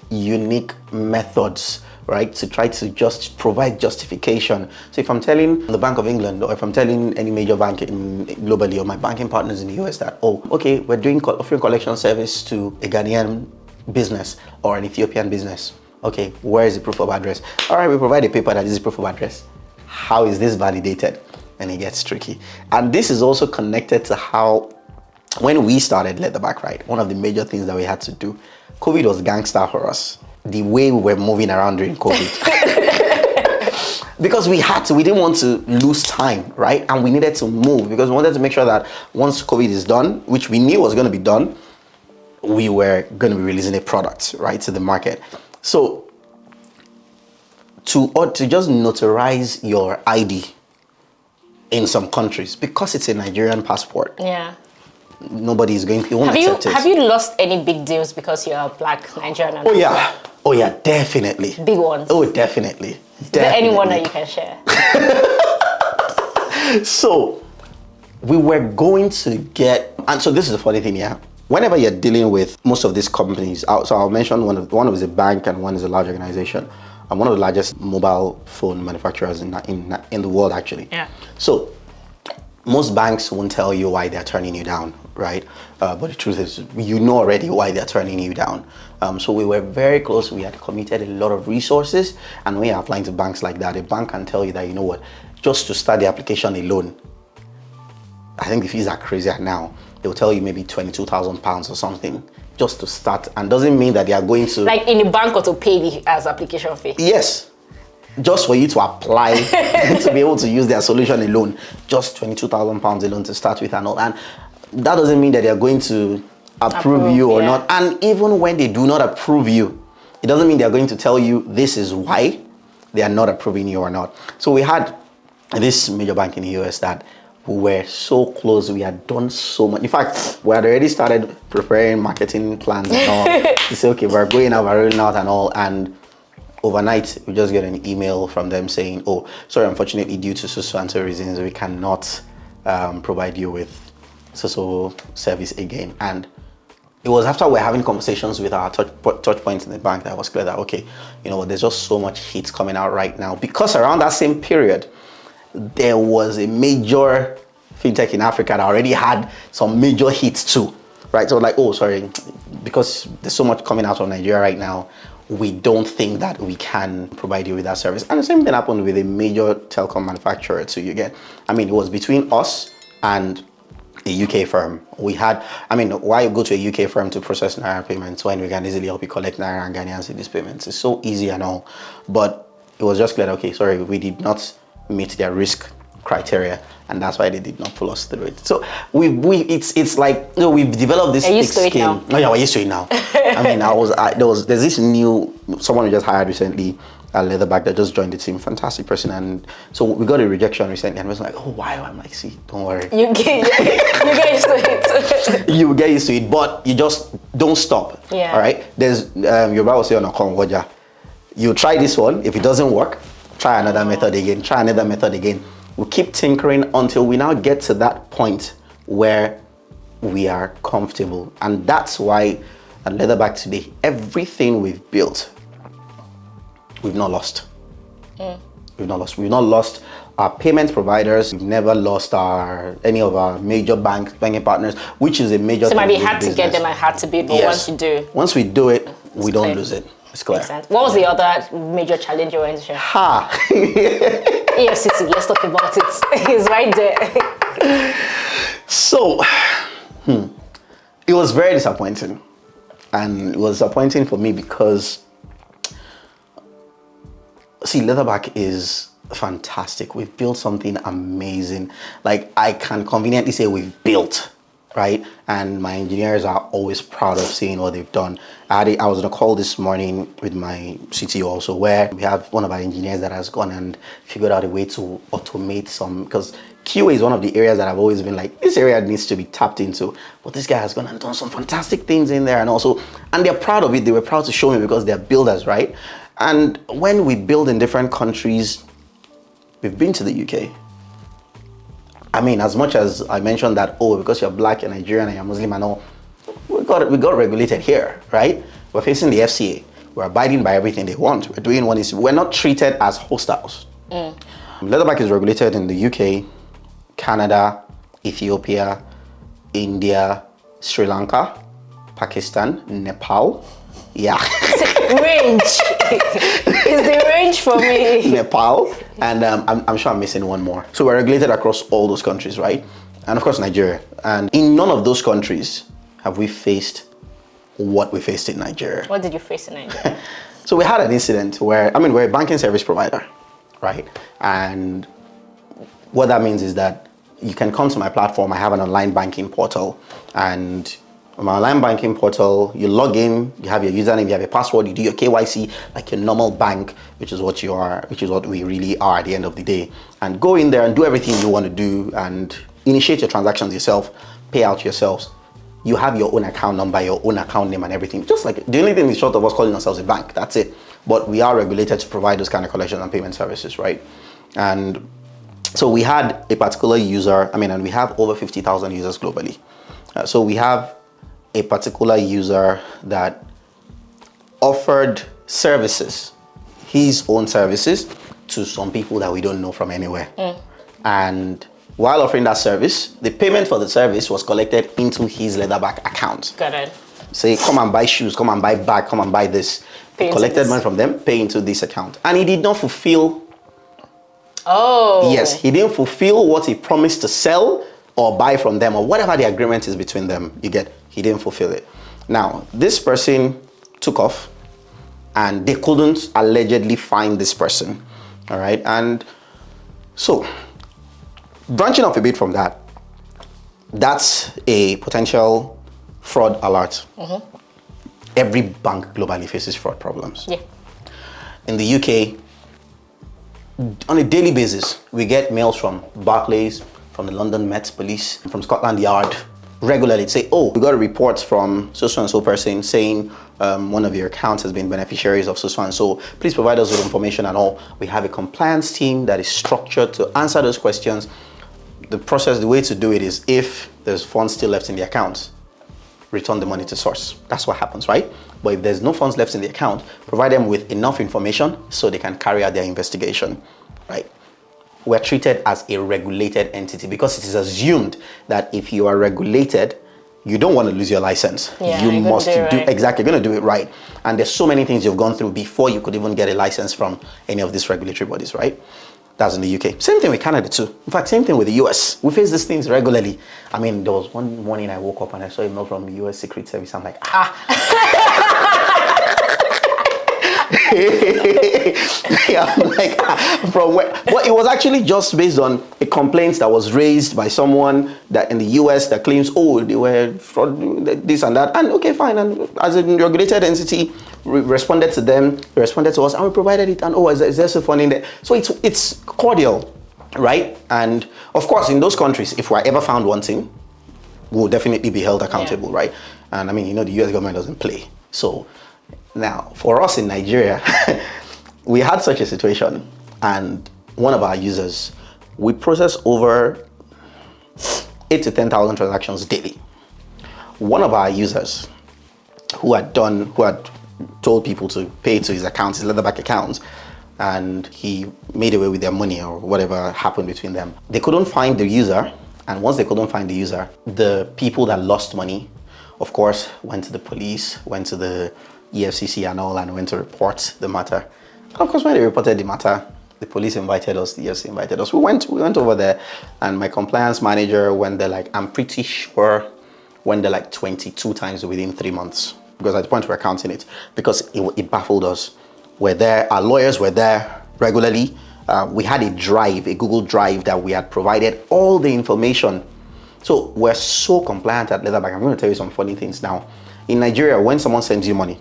unique methods, right, to try to just provide justification. So if I'm telling the Bank of England, or if I'm telling any major bank globally, or my banking partners in the US that, okay, we're offering collection service to a Ghanaian business or an Ethiopian business. Okay, where is the proof of address? All right, we provide a paper that is proof of address. How is this validated? And it gets tricky. And this is also connected to how, when we started Leatherback, right, one of the major things that we had to do, COVID was gangster for us. The way we were moving around during COVID. Because we didn't want to lose time, right? And we needed to move because we wanted to make sure that once COVID is done, which we knew was going to be done, we were going to be releasing a product, right, to the market. So to just notarize your ID in some countries, because it's a Nigerian passport. Yeah. Nobody is going to accept it. Have you lost any big deals because you're a black Nigerian? Oh yeah, definitely. Big ones. Oh, definitely. Is there anyone that you can share? So we were going to get, and so this is the funny thing, yeah. Whenever you're dealing with most of these companies, so I'll mention one is a bank and one is a large organization. I'm one of the largest mobile phone manufacturers in the world, actually. Yeah. So most banks won't tell you why they're turning you down, right? But the truth is, you know already why they're turning you down. So we were very close. We had committed a lot of resources. And when you're applying to banks like that, a bank can tell you that, you know what, just to start the application alone, I think the fees are crazier now. They'll tell you maybe £22,000 or something just to start. And doesn't mean that they are going to... Like in the bank or to pay the as application fee? Yes. Just for you to apply to be able to use their solution alone, just £22,000 alone to start with and all. And that doesn't mean that they're going to approve you or not. And even when they do not approve you, it doesn't mean they're going to tell you this is why they are not approving you or not. So we had this major bank in the US that we were so close. We had done so much. In fact, we had already started preparing marketing plans and all to say, okay, we're going out, we're rolling out and all. And overnight, we just get an email from them saying, sorry, unfortunately, due to so and so reasons, we cannot provide you with so service again. And it was after we're having conversations with our touch points in the bank that was clear that, okay, you know what, there's just so much heat coming out right now. Because around that same period, there was a major fintech in Africa that already had some major hits too, right? So like, sorry, because there's so much coming out of Nigeria right now, we don't think that we can provide you with that service. And the same thing happened with a major telecom manufacturer too. It was between us and a UK firm. Why you go to a UK firm to process Naira payments when we can easily help you collect Naira and Ghanaians in these payments? It's so easy and all. But it was just clear, okay, sorry, we did not meet their risk criteria, and that's why they did not pull us through it. So it's like, you know, we've developed this thick skin. Oh yeah, we're used to it now. There's this new someone we just hired recently at Leatherback that just joined the team. Fantastic person, and so we got a rejection recently, and it was like, why? I'm like, see, don't worry. You get used to it. You get used to it, but you just don't stop. Yeah. All right. There's your Bible say on a convoja. You try this one. If it doesn't work, try another method again. Try another method again. We keep tinkering until we now get to that point where we are comfortable. And that's why at Leatherback today, everything we've built, we've not lost. We've not lost. We've not lost our payment providers. We've never lost any of our major banking partners, which is a major thing. So maybe hard to get them and hard to build, but once we do it, we don't lose it. It's clear. Makes sense. What was the other major challenge you were in to share? EFCC, let's talk about it. It's right there. So, it was very disappointing. And it was disappointing for me because, see, Leatherback is fantastic. We've built something amazing. Like, I can conveniently say we've built right? And my engineers are always proud of seeing what they've done. I was on a call this morning with my CTO also, where we have one of our engineers that has gone and figured out a way to automate some, because QA is one of the areas that I've always been like, this area needs to be tapped into. But this guy has gone and done some fantastic things in there, and they're proud of it. They were proud to show me because they're builders, right? And when we build in different countries, we've been to the UK. I mean, as much as I mentioned that, because you're black and Nigerian and you're Muslim and all, we got regulated here, right? We're facing the FCA. We're abiding by everything they want. We're doing what is. We're not treated as hostiles. Leatherback is regulated in the UK, Canada, Ethiopia, India, Sri Lanka, Pakistan, Nepal. Yeah. Range. Is the range for me. Nepal, and I'm sure I'm missing one more. So we're regulated across all those countries, right? And of course Nigeria. And in none of those countries have we faced what we faced in Nigeria. What did you face in Nigeria? So we had an incident where, we're a banking service provider, right? And what that means is that you can come to my platform. I have an online banking portal, and on my online banking portal, you log in, you have your username, you have your password, you do your KYC like your normal bank, which is what you are, which is what we really are at the end of the day. And go in there and do everything you want to do and initiate your transactions yourself, pay out yourselves. You have your own account number, your own account name and everything. Just like the only thing is short of us calling ourselves a bank, that's it. But we are regulated to provide those kind of collection and payment services, right? And so we had a particular user, and we have over 50,000 users globally. So we have a particular user that offered services, his own services, to some people that we don't know from anywhere. And while offering that service, the payment for the service was collected into his Leatherback account. Got it. Say, come and buy shoes, come and buy bag, come and buy this. Collected money from them, pay into this account. And he did not fulfill. Yes, he didn't fulfill what he promised to sell or buy from them, or whatever the agreement is between them. He didn't fulfill it. Now, this person took off and they couldn't allegedly find this person. All right. And so, branching off a bit from that, that's a potential fraud alert. Every bank globally faces fraud problems. Yeah. In the UK, on a daily basis, we get mails from Barclays, from the London Met Police, from Scotland Yard, regularly say, we got a report from so-and-so person saying one of your accounts has been beneficiaries of so-and-so. Please provide us with information and all. We have a compliance team that is structured to answer those questions. The way to do it is, if there's funds still left in the account, return the money to source. That's what happens, right? But if there's no funds left in the account, provide them with enough information so they can carry out their investigation, right? We're treated as a regulated entity because it is assumed that if you are regulated, you don't want to lose your license. Yeah, you must do right. exactly, you're going to do it right. And there's so many things you've gone through before you could even get a license from any of these regulatory bodies, right? That's in the UK. Same thing with Canada too. In fact, same thing with the US. We face these things regularly. There was one morning I woke up and I saw a mail from the US Secret Service. I'm like, I'm like, from where? Well, it was actually just based on a complaint that was raised by someone that in the US that claims, they were fraud, this and that. And okay, fine. And as a regulated entity, we responded to them, they responded to us, and we provided it. And is there some funding there? So it's cordial, right? And of course, in those countries, if we're ever found wanting, we'll definitely be held accountable, right? And the US government doesn't play. So now, for us in Nigeria, we had such a situation, and one of our users, we process over 8 to 10,000 transactions daily. One of our users who had told people to pay to his account, his Leatherback account, and he made away with their money or whatever happened between them. They couldn't find the user, and once they couldn't find the user, the people that lost money, of course, went to the police, went to the EFCC and all, and went to report the matter. And of course, when they reported the matter, the police invited us, the EFCC invited us. We went over there, and my compliance manager went there I'm pretty sure went there 22 times within 3 months. Because at the point we're counting it, because it baffled us. We're there, our lawyers were there regularly. We had a Google Drive that we had provided all the information So we're so compliant at Leatherback. I'm going to tell you some funny things now. In Nigeria, when someone sends you money,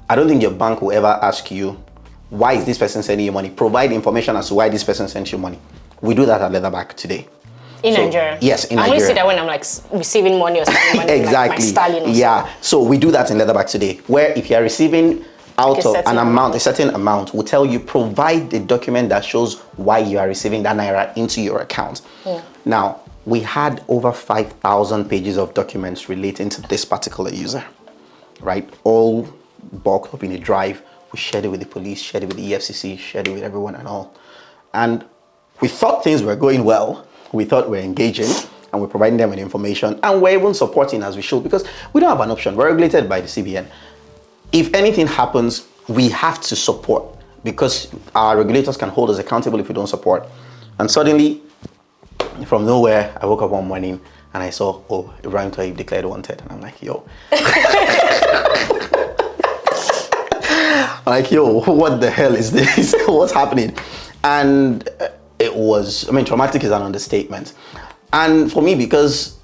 I don't think your bank will ever ask you, why is this person sending you money? Provide information as to why this person sent you money. We do that at Leatherback today. In Nigeria? Yes, in Nigeria. I only see Nigeria. that when I'm like receiving money or sending money. Exactly. Like my stallion or yeah. something. So we do that in Leatherback today, where if you're receiving out of an amount, a certain amount, we'll tell you, provide a document that shows why you are receiving that naira into your account. Now, we had over 5,000 pages of documents relating to this particular user, right? All bulked up in a drive. We shared it with the police, shared it with the EFCC, shared it with everyone and all. And we thought things were going well. We thought we were engaging and we're providing them with information, and we're even supporting as we should, because we don't have an option. We're regulated by the CBN. If anything happens, we have to support, because our regulators can hold us accountable if we don't support. And suddenly, from nowhere, I woke up one morning and I saw, oh, Ibrahim Ibitade declared wanted. And I'm like, yo. Like, yo, what the hell is this? What's happening? And it was, I mean, traumatic is an understatement. And for me, because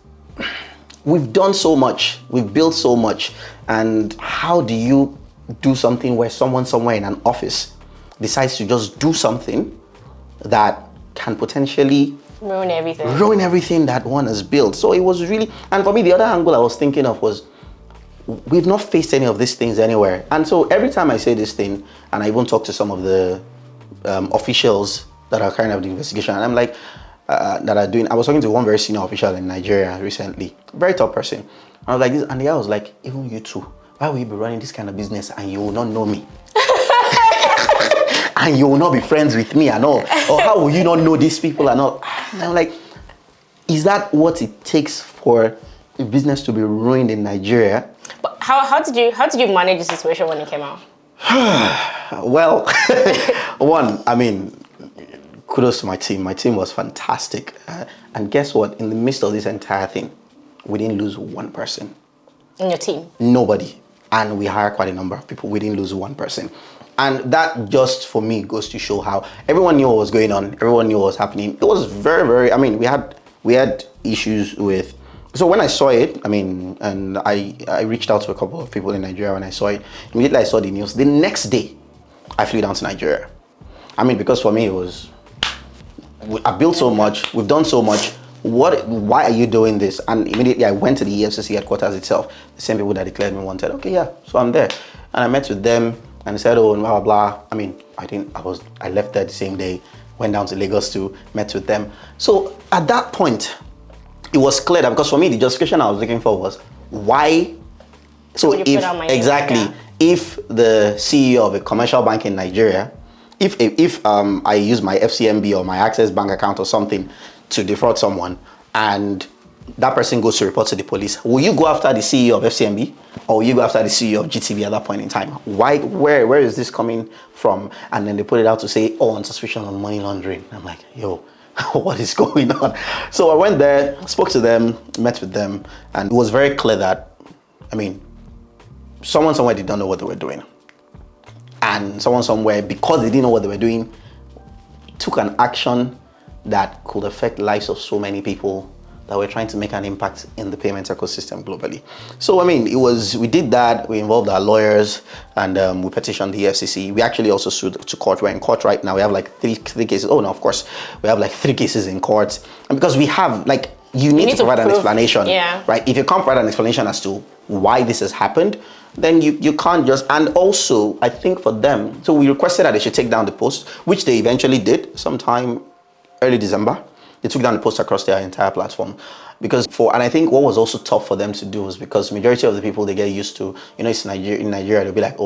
we've done so much, we've built so much, and how do you do something where someone somewhere in an office decides to just do something that can potentially ruin everything that one has built? So it was really, and for me, the other angle I was thinking of was, we've not faced any of these things anywhere. And so every time I say this thing, and I even talk to some of the officials that are kind of the investigation, and I'm like, that are doing, I was talking to one very senior official in Nigeria recently, very top person. I was like this, and the guy was like, even you too, why will you be running this kind of business and you will not know me? And you will not be friends with me and all? Or how will you not know these people and all? And I'm like, is that what it takes for a business to be ruined in Nigeria? But how did you manage the situation when it came out? Well, one, I mean, kudos to my team. My team was fantastic. And guess what? In the midst of this entire thing, we didn't lose one person. In your team? Nobody. And we hired quite a number of people. We didn't lose one person. And that just, for me, goes to show how everyone knew what was going on. Everyone knew what was happening. It was very, very, I mean, we had issues with, so when I saw it, I mean, and I reached out to a couple of people in Nigeria when I saw it. Immediately I saw the news. The next day, I flew down to Nigeria. I mean, because for me, it was, I built so much, we've done so much. Why are you doing this? And immediately I went to the EFCC headquarters itself. The same people that declared me wanted. Okay, yeah, so I'm there. And I met with them and said, oh, blah, blah, blah. I mean, I left there the same day, went down to Lagos to met with them. So at that point, it was clear that, because for me, the justification I was looking for was why. So if the CEO of a commercial bank in Nigeria, if I use my FCMB or my Access Bank account or something to defraud someone, and that person goes to report to the police, will you go after the CEO of FCMB, or will you go after the CEO of GTB at that point in time? Why? Where is this coming from? And then they put it out to say, oh, on suspicion of money laundering. I'm like, yo, what is going on? So I went there, spoke to them, met with them, and it was very clear that, I mean, someone somewhere did not know what they were doing. And someone somewhere, because they didn't know what they were doing, took an action that could affect the lives of so many people that were trying to make an impact in the payment ecosystem globally. So, I mean, we did that, we involved our lawyers, and we petitioned the EFCC. We actually also sued to court. We're in court right now. We have like three cases. Oh no, of course, we have like 3 cases in court. And because we have, like, you need to provide an explanation, right? If you can't provide an explanation as to why this has happened, then you can't just, and also, I think for them, so we requested that they should take down the post, which they eventually did sometime early December. They took down the post across their entire platform. And I think what was also tough for them to do was because majority of the people, they get used to, it's in Nigeria, they'll be like,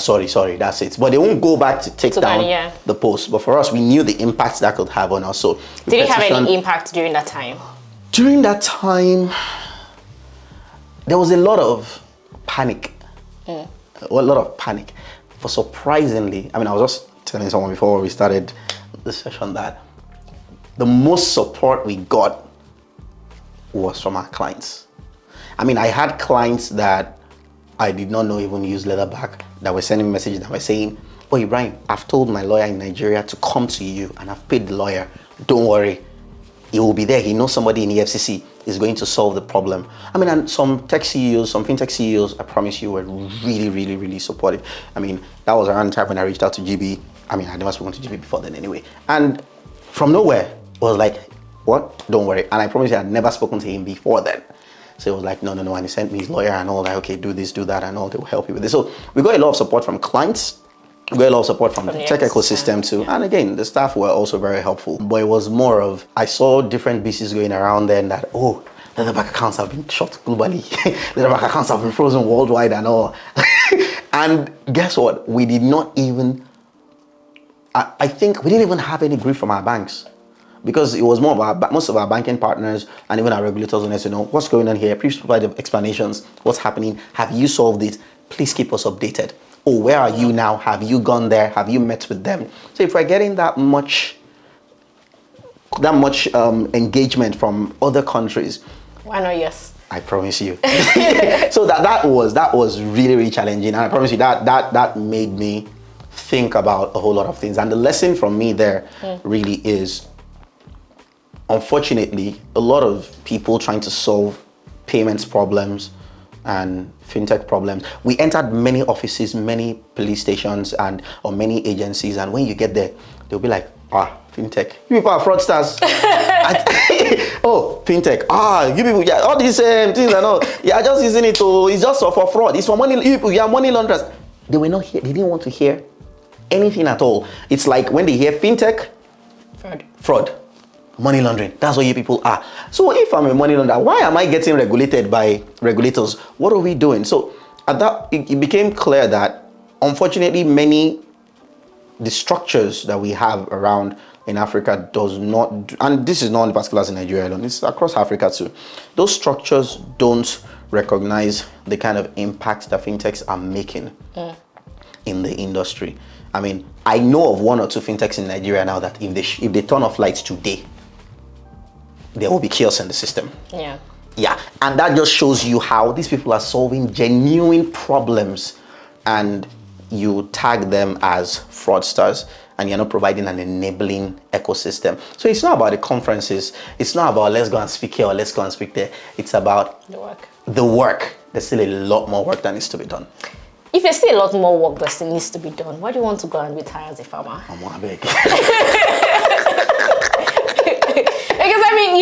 sorry, that's it. But they won't go back to take down the post. But for us, we knew the impact that could have on us. So did it have any impact during that time? During that time, there was a lot of panic. A lot of panic. But surprisingly, I mean, I was just telling someone before we started the session that the most support we got was from our clients. I mean, I had clients that I did not know even use Leatherback that were sending messages that were saying, oh, Ibrahim, I've told my lawyer in Nigeria to come to you and I've paid the lawyer. Don't worry. he will be there. He knows somebody in EFCC is going to solve the problem. I mean, and some tech CEOs, some fintech CEOs, I promise you, were really, really, really supportive. I mean, that was around the time when I reached out to GB. I mean, I'd never spoken to GB before then anyway. And from nowhere, it was like, what? Don't worry. And I promise you, I'd never spoken to him before then. So it was like, no. And he sent me his lawyer and all that. Okay, do this, do that, and all. They will help you with this. So we got a lot of support from clients. We got a lot of support from the tech ecosystem too. Yeah. And again, the staff were also very helpful. But it was more of, I saw different BCs going around then that, Leatherback accounts have been shut globally. Leatherback accounts have been frozen worldwide and all. And guess what? We did not even, I think we didn't even have any grief from our banks. Because it was more of most of our banking partners and even our regulators wanted to know what's going on here. Please provide explanations. What's happening? Have you solved it? Please keep us updated. Oh, where are you now? Have you gone there? Have you met with them? So if we're getting that much engagement from other countries, why not yes? I promise you. So that was really, really challenging, and I promise you that made me think about a whole lot of things. And the lesson from me there really is, unfortunately, a lot of people trying to solve payments problems and fintech problems. We entered many offices, many police stations, or many agencies, and when you get there, they'll be like, fintech. You people are fraudsters. Fintech. You people, yeah, all these things and all. Yeah, just using it it's just for fraud. It's for money. You people, yeah, money launderers. They were not here. They didn't want to hear anything at all. It's like when they hear fintech, fraud. Money laundering. That's what you people are. So if I'm a money launderer, why am I getting regulated by regulators? What are we doing? So at that, it became clear that unfortunately the structures that we have around in Africa does not, and this is not only particular in Nigeria alone, it's across Africa too. Those structures don't recognize the kind of impact that fintechs are making in the industry. I mean, I know of one or two fintechs in Nigeria now that if they turn off lights today, there will be chaos in the system. Yeah, and that just shows you how these people are solving genuine problems, and you tag them as fraudsters, and you're not providing an enabling ecosystem. So it's not about the conferences. It's not about let's go and speak here or let's go and speak there. It's about the work. There's still a lot more work that needs to be done. If there's still a lot more work that still needs to be done, why do you want to go and retire as a farmer? I'm one big. Because I mean,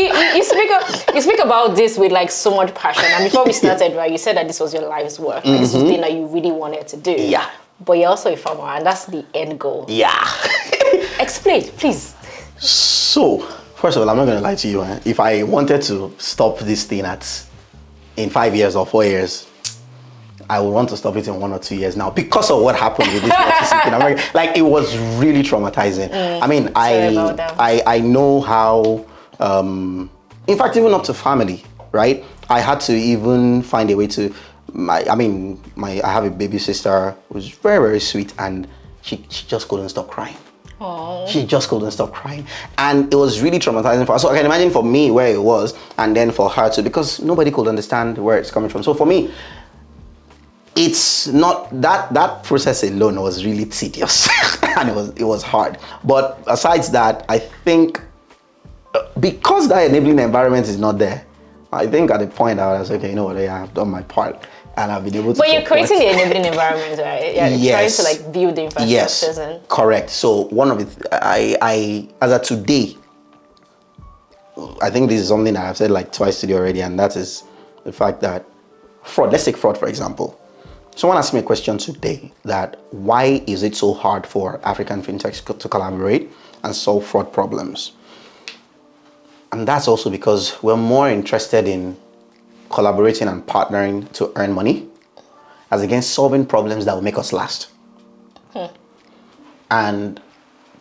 you speak about this with like so much passion. And before we started, right, you said that this was your life's work. Like, this was something that you really wanted to do. Yeah. But you're also a farmer, and that's the end goal. Yeah. Explain, please. So, first of all, I'm not going to lie to you. If I wanted to stop this thing in 5 years or 4 years, I would want to stop it in 1 or 2 years now because of what happened with this electricity in America. Like, it was really traumatizing. I mean, I know how, in fact, even up to family, right? I had to even find a way to, I have a baby sister who's very, very sweet, and she just couldn't stop crying. Aww. She just couldn't stop crying. And it was really traumatizing for her. So I can imagine for me where it was, and then for her too, because nobody could understand where it's coming from. So for me, it's not that process alone was really tedious and it was hard. But besides that, I think because that enabling environment is not there, I think at the point I was okay, you know what, I've done my part and I've been able to. But you're creating the enabling environment, right? You're yes. trying to like build the infrastructure. Yes, correct. So one of it, I as of today, I think this is something that I've said like twice today already, and that is the fact that fraud. Let's take fraud for example. Someone asked me a question today that why is it so hard for African fintechs to collaborate and solve fraud problems? And that's also because we're more interested in collaborating and partnering to earn money as against solving problems that will make us last. And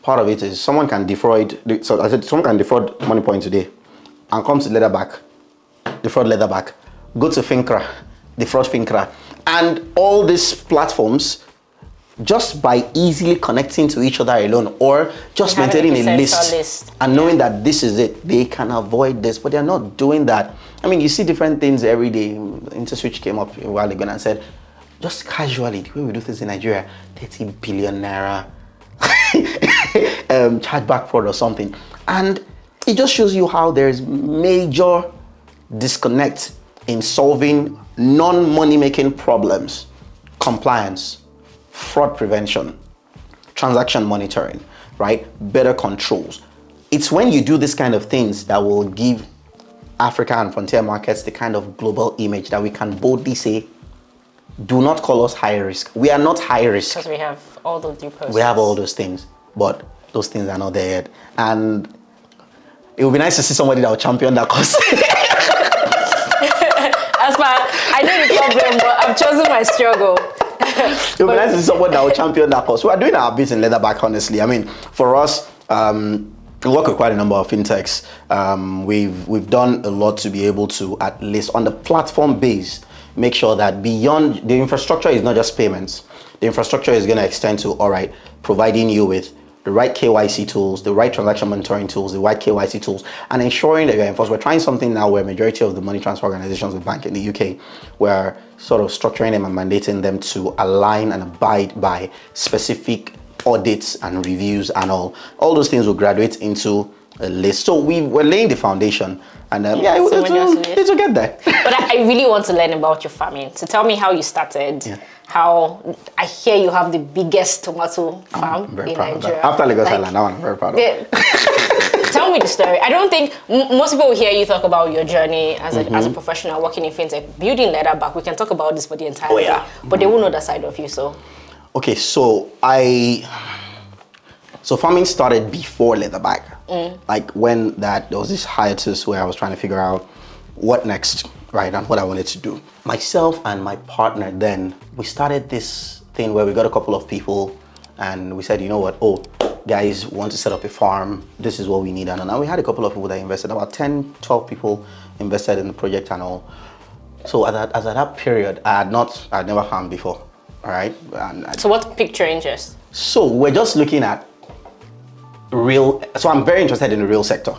part of it is someone can defraud, so I said someone can defraud Money Point today and come to Leatherback, defraud Leatherback, go to Fincra, defraud Fincra, and all these platforms, just by easily connecting to each other alone or just maintaining a list and knowing that this is it, they can avoid this, but they're not doing that. I mean, you see different things every day. InterSwitch came up a while ago and said, just casually, the way we do things in Nigeria, 30 billion naira chargeback fraud or something. And it just shows you how there's major disconnect in solving non-money making problems: compliance, fraud prevention, transaction monitoring, right? Better controls. It's when you do this kind of things that will give Africa and frontier markets the kind of global image that we can boldly say, do not call us high risk. We are not high risk. Because we have all the due process. We have all those things, but those things are not there yet. And it would be nice to see somebody that will champion that cause. As far I know the problem, but I've chosen my struggle. It would be nice to see someone that will champion that cause. We are doing our bit in Leatherback, honestly. I mean, for us, we work with quite a number of fintechs. We've done a lot to be able to, at least on the platform base, make sure that beyond the infrastructure is not just payments. The infrastructure is going to extend to, all right, providing you with the right KYC tools, the right transaction monitoring tools, the right KYC tools, and ensuring that you're enforced. We're trying something now where majority of the money transfer organizations we bank in the UK, we're sort of structuring them and mandating them to align and abide by specific audits and reviews and all those things will graduate into a list. So we're laying the foundation, and it will get there. But I really want to learn about your farming. So tell me how you started. Yeah. How I hear you have the biggest tomato farm in Nigeria. After Lagos Island, that one I'm very proud of. Tell me the story. I don't think most people will hear you talk about your journey as a professional working in fintech, building Leatherback. We can talk about this for the entire day, but they won't know that side of you. So, okay, so farming started before Leatherback. Like when there was this hiatus where I was trying to figure out what next, right, and what I wanted to do. Myself and my partner then, we started this thing where we got a couple of people and we said, you know what, guys, we want to set up a farm. This is what we need. And now we had a couple of people that invested, about 10, 12 people invested in the project and all. So at that period, I'd never farmed before, all right? So what piqued your interest? So we're just looking at so I'm very interested in the real sector.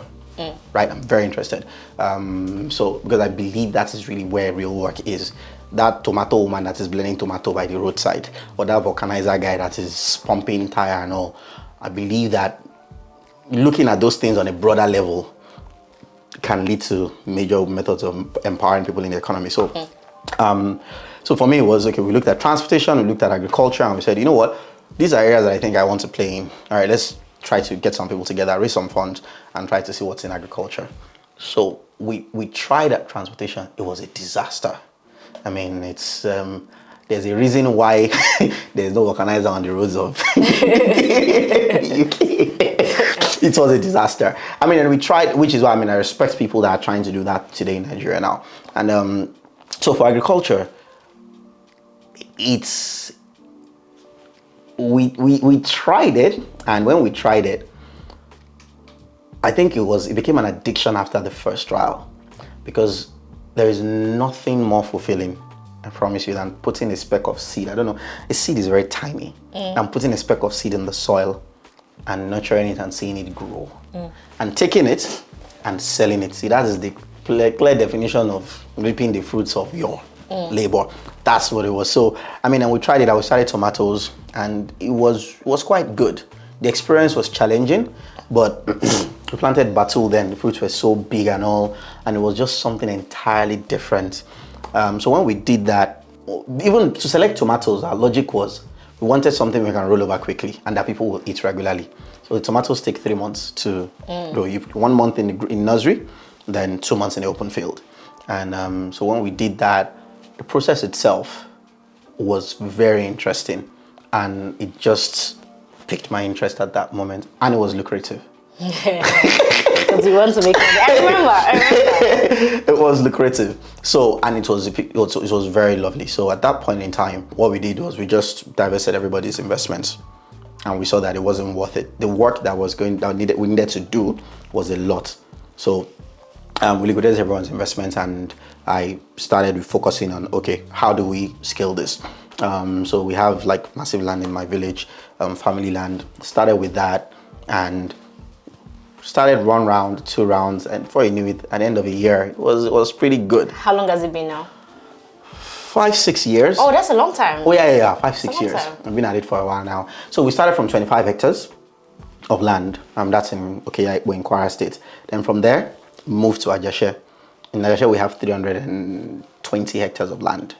Right, I'm very interested. So because I believe that is really where real work is. That tomato woman that is blending tomato by the roadside, or that vulcanizer guy that is pumping tire and all. I believe that looking at those things on a broader level can lead to major methods of empowering people in the economy. So, so for me, it was okay. We looked at transportation, we looked at agriculture, and we said, you know what? These are areas that I think I want to play in. All right, let's try to get some people together, raise some funds, and try to see what's in agriculture. So we tried at transportation. It was a disaster. I mean, it's there's a reason why there's no organizer on the roads of UK. It was a disaster. I mean, and we tried, which is why I respect people that are trying to do that today in Nigeria now. And so for agriculture, we tried it, and when we tried it, I think it became an addiction after the first trial, because there is nothing more fulfilling, I promise you, than putting a speck of seed. I don't know, a seed is very tiny, and putting a speck of seed in the soil and nurturing it and seeing it grow, and taking it and selling it. See, that is the clear definition of reaping the fruits of your labor. That's what it was. So, I mean, and we tried it. We started tomatoes, and it was quite good. The experience was challenging, but we planted batul then. The fruits were so big and all, and it was just something entirely different. So when we did that, even to select tomatoes, our logic was we wanted something we can roll over quickly and that people will eat regularly. So the tomatoes take 3 months to grow. You put 1 month in nursery, then 2 months in the open field. And so when we did that, the process itself was very interesting, and it just piqued my interest at that moment, and it was lucrative. Because you want to make money. I remember. It was lucrative. So, and it was very lovely. So at that point in time, what we did was we just divested everybody's investments, and we saw that it wasn't worth it. The work that we needed to do was a lot. So we liquidated everyone's investments, and I started focusing on, okay, how do we scale this? So we have like massive land in my village, family land. Started with that and started 1 round, 2 rounds, and before you knew it, at the end of a year, it was pretty good. How long has it been now? 5, 6 years. Oh, that's a long time. Oh yeah, 5, 6 years. Time. I've been at it for a while now. So we started from 25 hectares, of land. That's we're in Kwara State. Then from there, moved to Ajashe. In Ajashe, we have 320 hectares of land,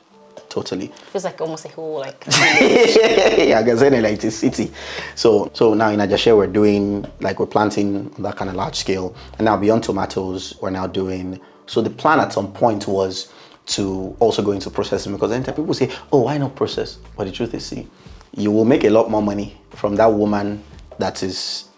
totally. Feels like almost a whole like. Yeah, I can say like it's a city. So now in Ajashe, we're planting on that kind of large scale. And now beyond tomatoes, we're now doing. So the plan at some point was to also go into processing, because anytime people say, oh, why not process? But the truth is, see, you will make a lot more money from that woman that is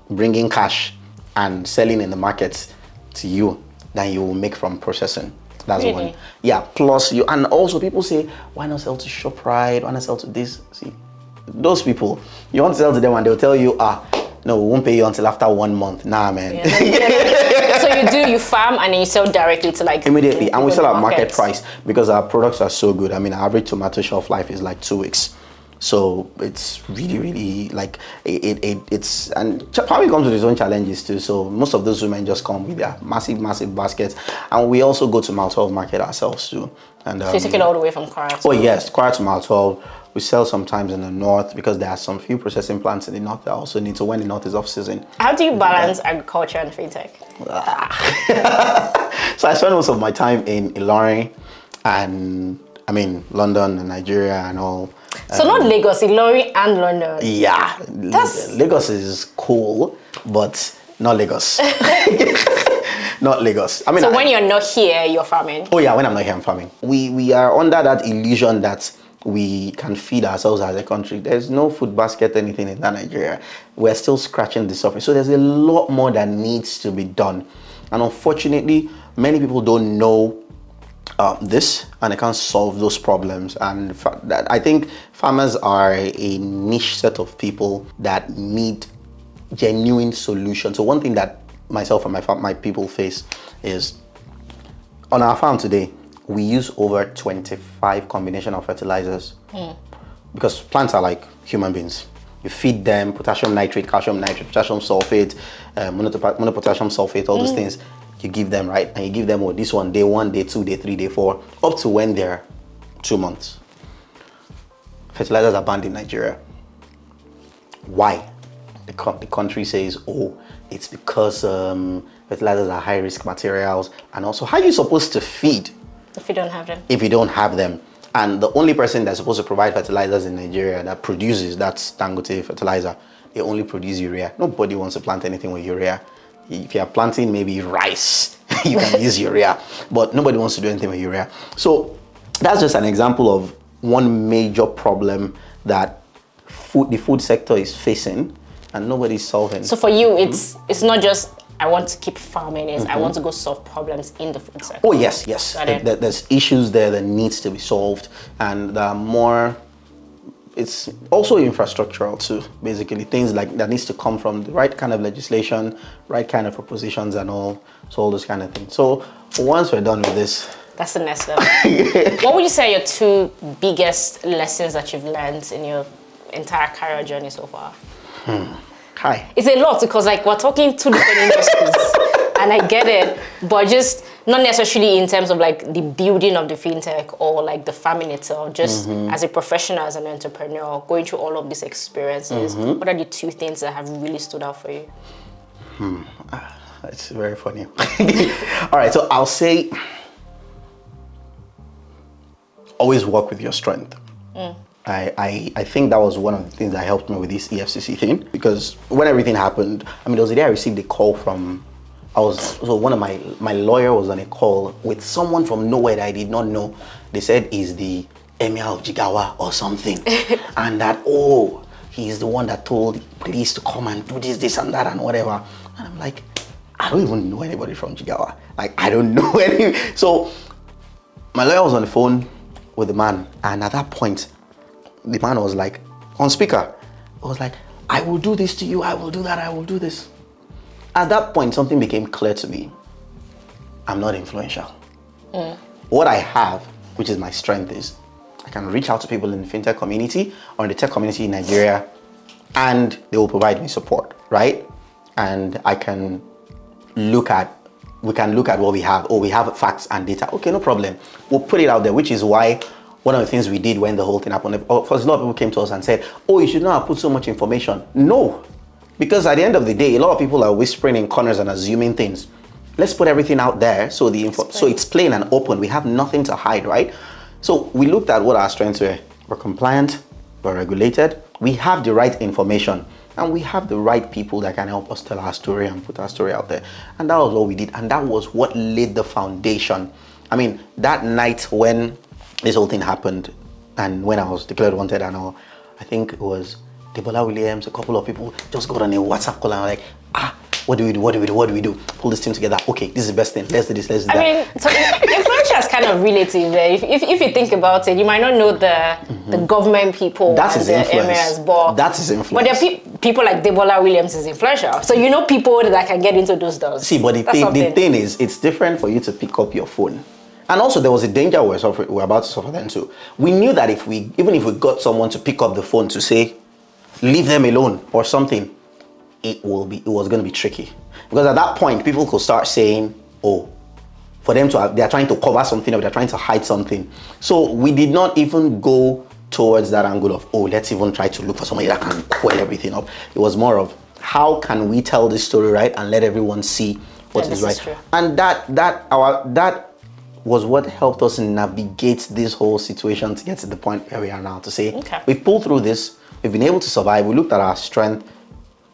bringing cash and selling in the market to you than you will make from processing. That's really? One. Yeah, plus you, and also people say, why not sell to ShopRite? Why not sell to this? See, those people, you want to sell to them and they'll tell you, no, we won't pay you until after 1 month. Nah, man. Yeah, so you farm and then you sell directly to like immediately, and we sell at market price because our products are so good. I mean, our average tomato shelf life is like 2 weeks. So it's really, really like it's, and farming comes with its own challenges too. So most of those women just come with their massive baskets, and we also go to Mile 12 market ourselves too. And so you take it all the way from Kwara? Oh yes, Kwara to Mile 12. We sell sometimes in the north because there are some few processing plants in the north that also need to, when the north is off season. How do you balance agriculture and fintech? So I spend most of my time in Ilorin and London and Nigeria and all. So not Lagos, Ilorin and London. Yeah, Lagos is cool, but not Lagos. Not Lagos. So when you're not here, you're farming? Oh yeah, when I'm not here, I'm farming. We are under that illusion that we can feed ourselves as a country. There's no food basket, anything in that Nigeria. We're still scratching the surface. So there's a lot more that needs to be done. And unfortunately, many people don't know this, and they can't solve those problems. And I think farmers are a niche set of people that need genuine solutions. So one thing that myself and my people face is, on our farm today, we use over 25 combination of fertilizers because plants are like human beings. You feed them potassium nitrate, calcium nitrate, potassium sulfate, monopotassium sulfate, all those things. You give them, right? And you give them this one, day 1, day 2, day 3, day 4, up to when they're 2 months. Fertilizers are banned in Nigeria. Why? The country says, oh, it's because fertilizers are high risk materials, and also how are you supposed to feed if you don't have them? If you don't have them. And the only person that's supposed to provide fertilizers in Nigeria that produces, that's Dangote fertilizer. They only produce urea. Nobody wants to plant anything with urea. If you're planting maybe rice, you can use urea, but nobody wants to do anything with urea. So that's just an example of one major problem that the food sector is facing, and nobody's solving. So for you, it's not just I want to keep farming, it's I want to go solve problems in the food sector. Oh yes. There's issues there that needs to be solved, and there are more. It's also infrastructural too, basically things like that needs to come from the right kind of legislation, right kind of propositions and all those kind of things. So once we're done with this, that's the next level. What would you say are your 2 biggest lessons that you've learned in your entire career journey so far? Hi. It's a lot because like we're talking 2 different industries and I get it, but just not necessarily in terms of like the building of the fintech or like the farming itself, just as a professional, as an entrepreneur, going through all of these experiences. What are the 2 things that have really stood out for you? It's very funny. All right, so I'll say always work with your strength. I think that was one of the things that helped me with this EFCC thing, because when everything happened, there was a day I received a call from, one of my lawyer was on a call with someone from nowhere that I did not know. They said he's the Emir of Jigawa or something. And that, he's the one that told police to come and do this and that and whatever. And I'm like, I don't even know anybody from Jigawa. Like, I don't know any. So my lawyer was on the phone with the man, and at that point, the man was like, on speaker, I was like, I will do this to you, I will do that, I will do this. At that point, something became clear to me. I'm not influential. What I have, which is my strength, is I can reach out to people in the fintech community or in the tech community in Nigeria, and they will provide me support, right? And we can look at what we have. We have facts and data. Okay, no problem. We'll put it out there, which is why one of the things we did when the whole thing happened, first, a lot of people came to us and said, you should not have put so much information. No, Because at the end of the day, a lot of people are whispering in corners and assuming things. Let's put everything out there so the info, so it's plain and open. We have nothing to hide, right? So we looked at what our strengths were. We're compliant, we're regulated, we have the right information, and we have the right people that can help us tell our story and put our story out there. And that was what we did, and that was what laid the foundation. I mean, that night when this whole thing happened, and when I was declared wanted and all, I think it was Debola Williams, a couple of people just got on a WhatsApp call and were like, what do we do? What do we do? What do we do? Pull this team together. Okay, this is the best thing. Let's do this. Let's do that. I mean, so influencer is kind of relative. If you think about it, you might not know the government people. That's his influence. Emirs, but that's his influence. But there are people like Debola Williams is influential. So you know people that can get into those doors. See, but the thing is, it's different for you to pick up your phone. And also, there was a danger we're about to suffer then too. We knew that even if we got someone to pick up the phone to say, leave them alone or something, it was going to be tricky. Because at that point, people could start saying, oh, they're trying to cover something or they're trying to hide something. So we did not even go towards that angle of, oh, let's even try to look for somebody that can coil everything up. It was more of, how can we tell this story right and let everyone see what is right? True. And that was what helped us navigate this whole situation to get to the point where we are now, to say, okay, we've pulled through this, we've been able to survive, we looked at our strength.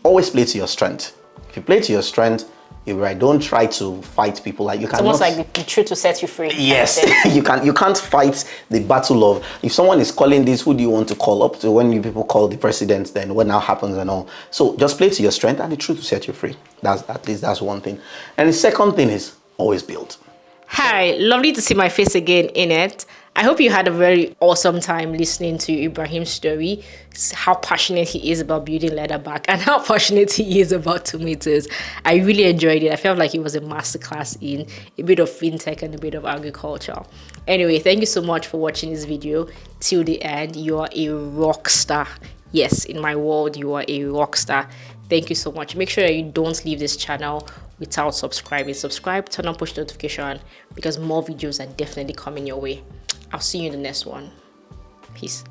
Always play to your strength. If you play to your strength, you're right. Don't try to fight people. Like you can. It's almost like the truth to set you free. Yes, you can't fight the battle of, if someone is calling this, who do you want to call up to? When you people call the president, then what now happens and all. So just play to your strength, and the truth will set you free. That's one thing. And the second thing is always build. Hi, lovely to see my face again in it. I hope you had a very awesome time listening to Ibrahim's story, how passionate he is about building Leatherback and how passionate he is about tomatoes. I really enjoyed it. I felt like it was a masterclass in a bit of fintech and a bit of agriculture. Anyway, thank you so much for watching this video till the end. You are a rock star. Yes, in my world, you are a rock star. Thank you so much. Make sure that you don't leave this channel without subscribing. Subscribe, turn on push notification, because more videos are definitely coming your way. I'll see you in the next one. Peace.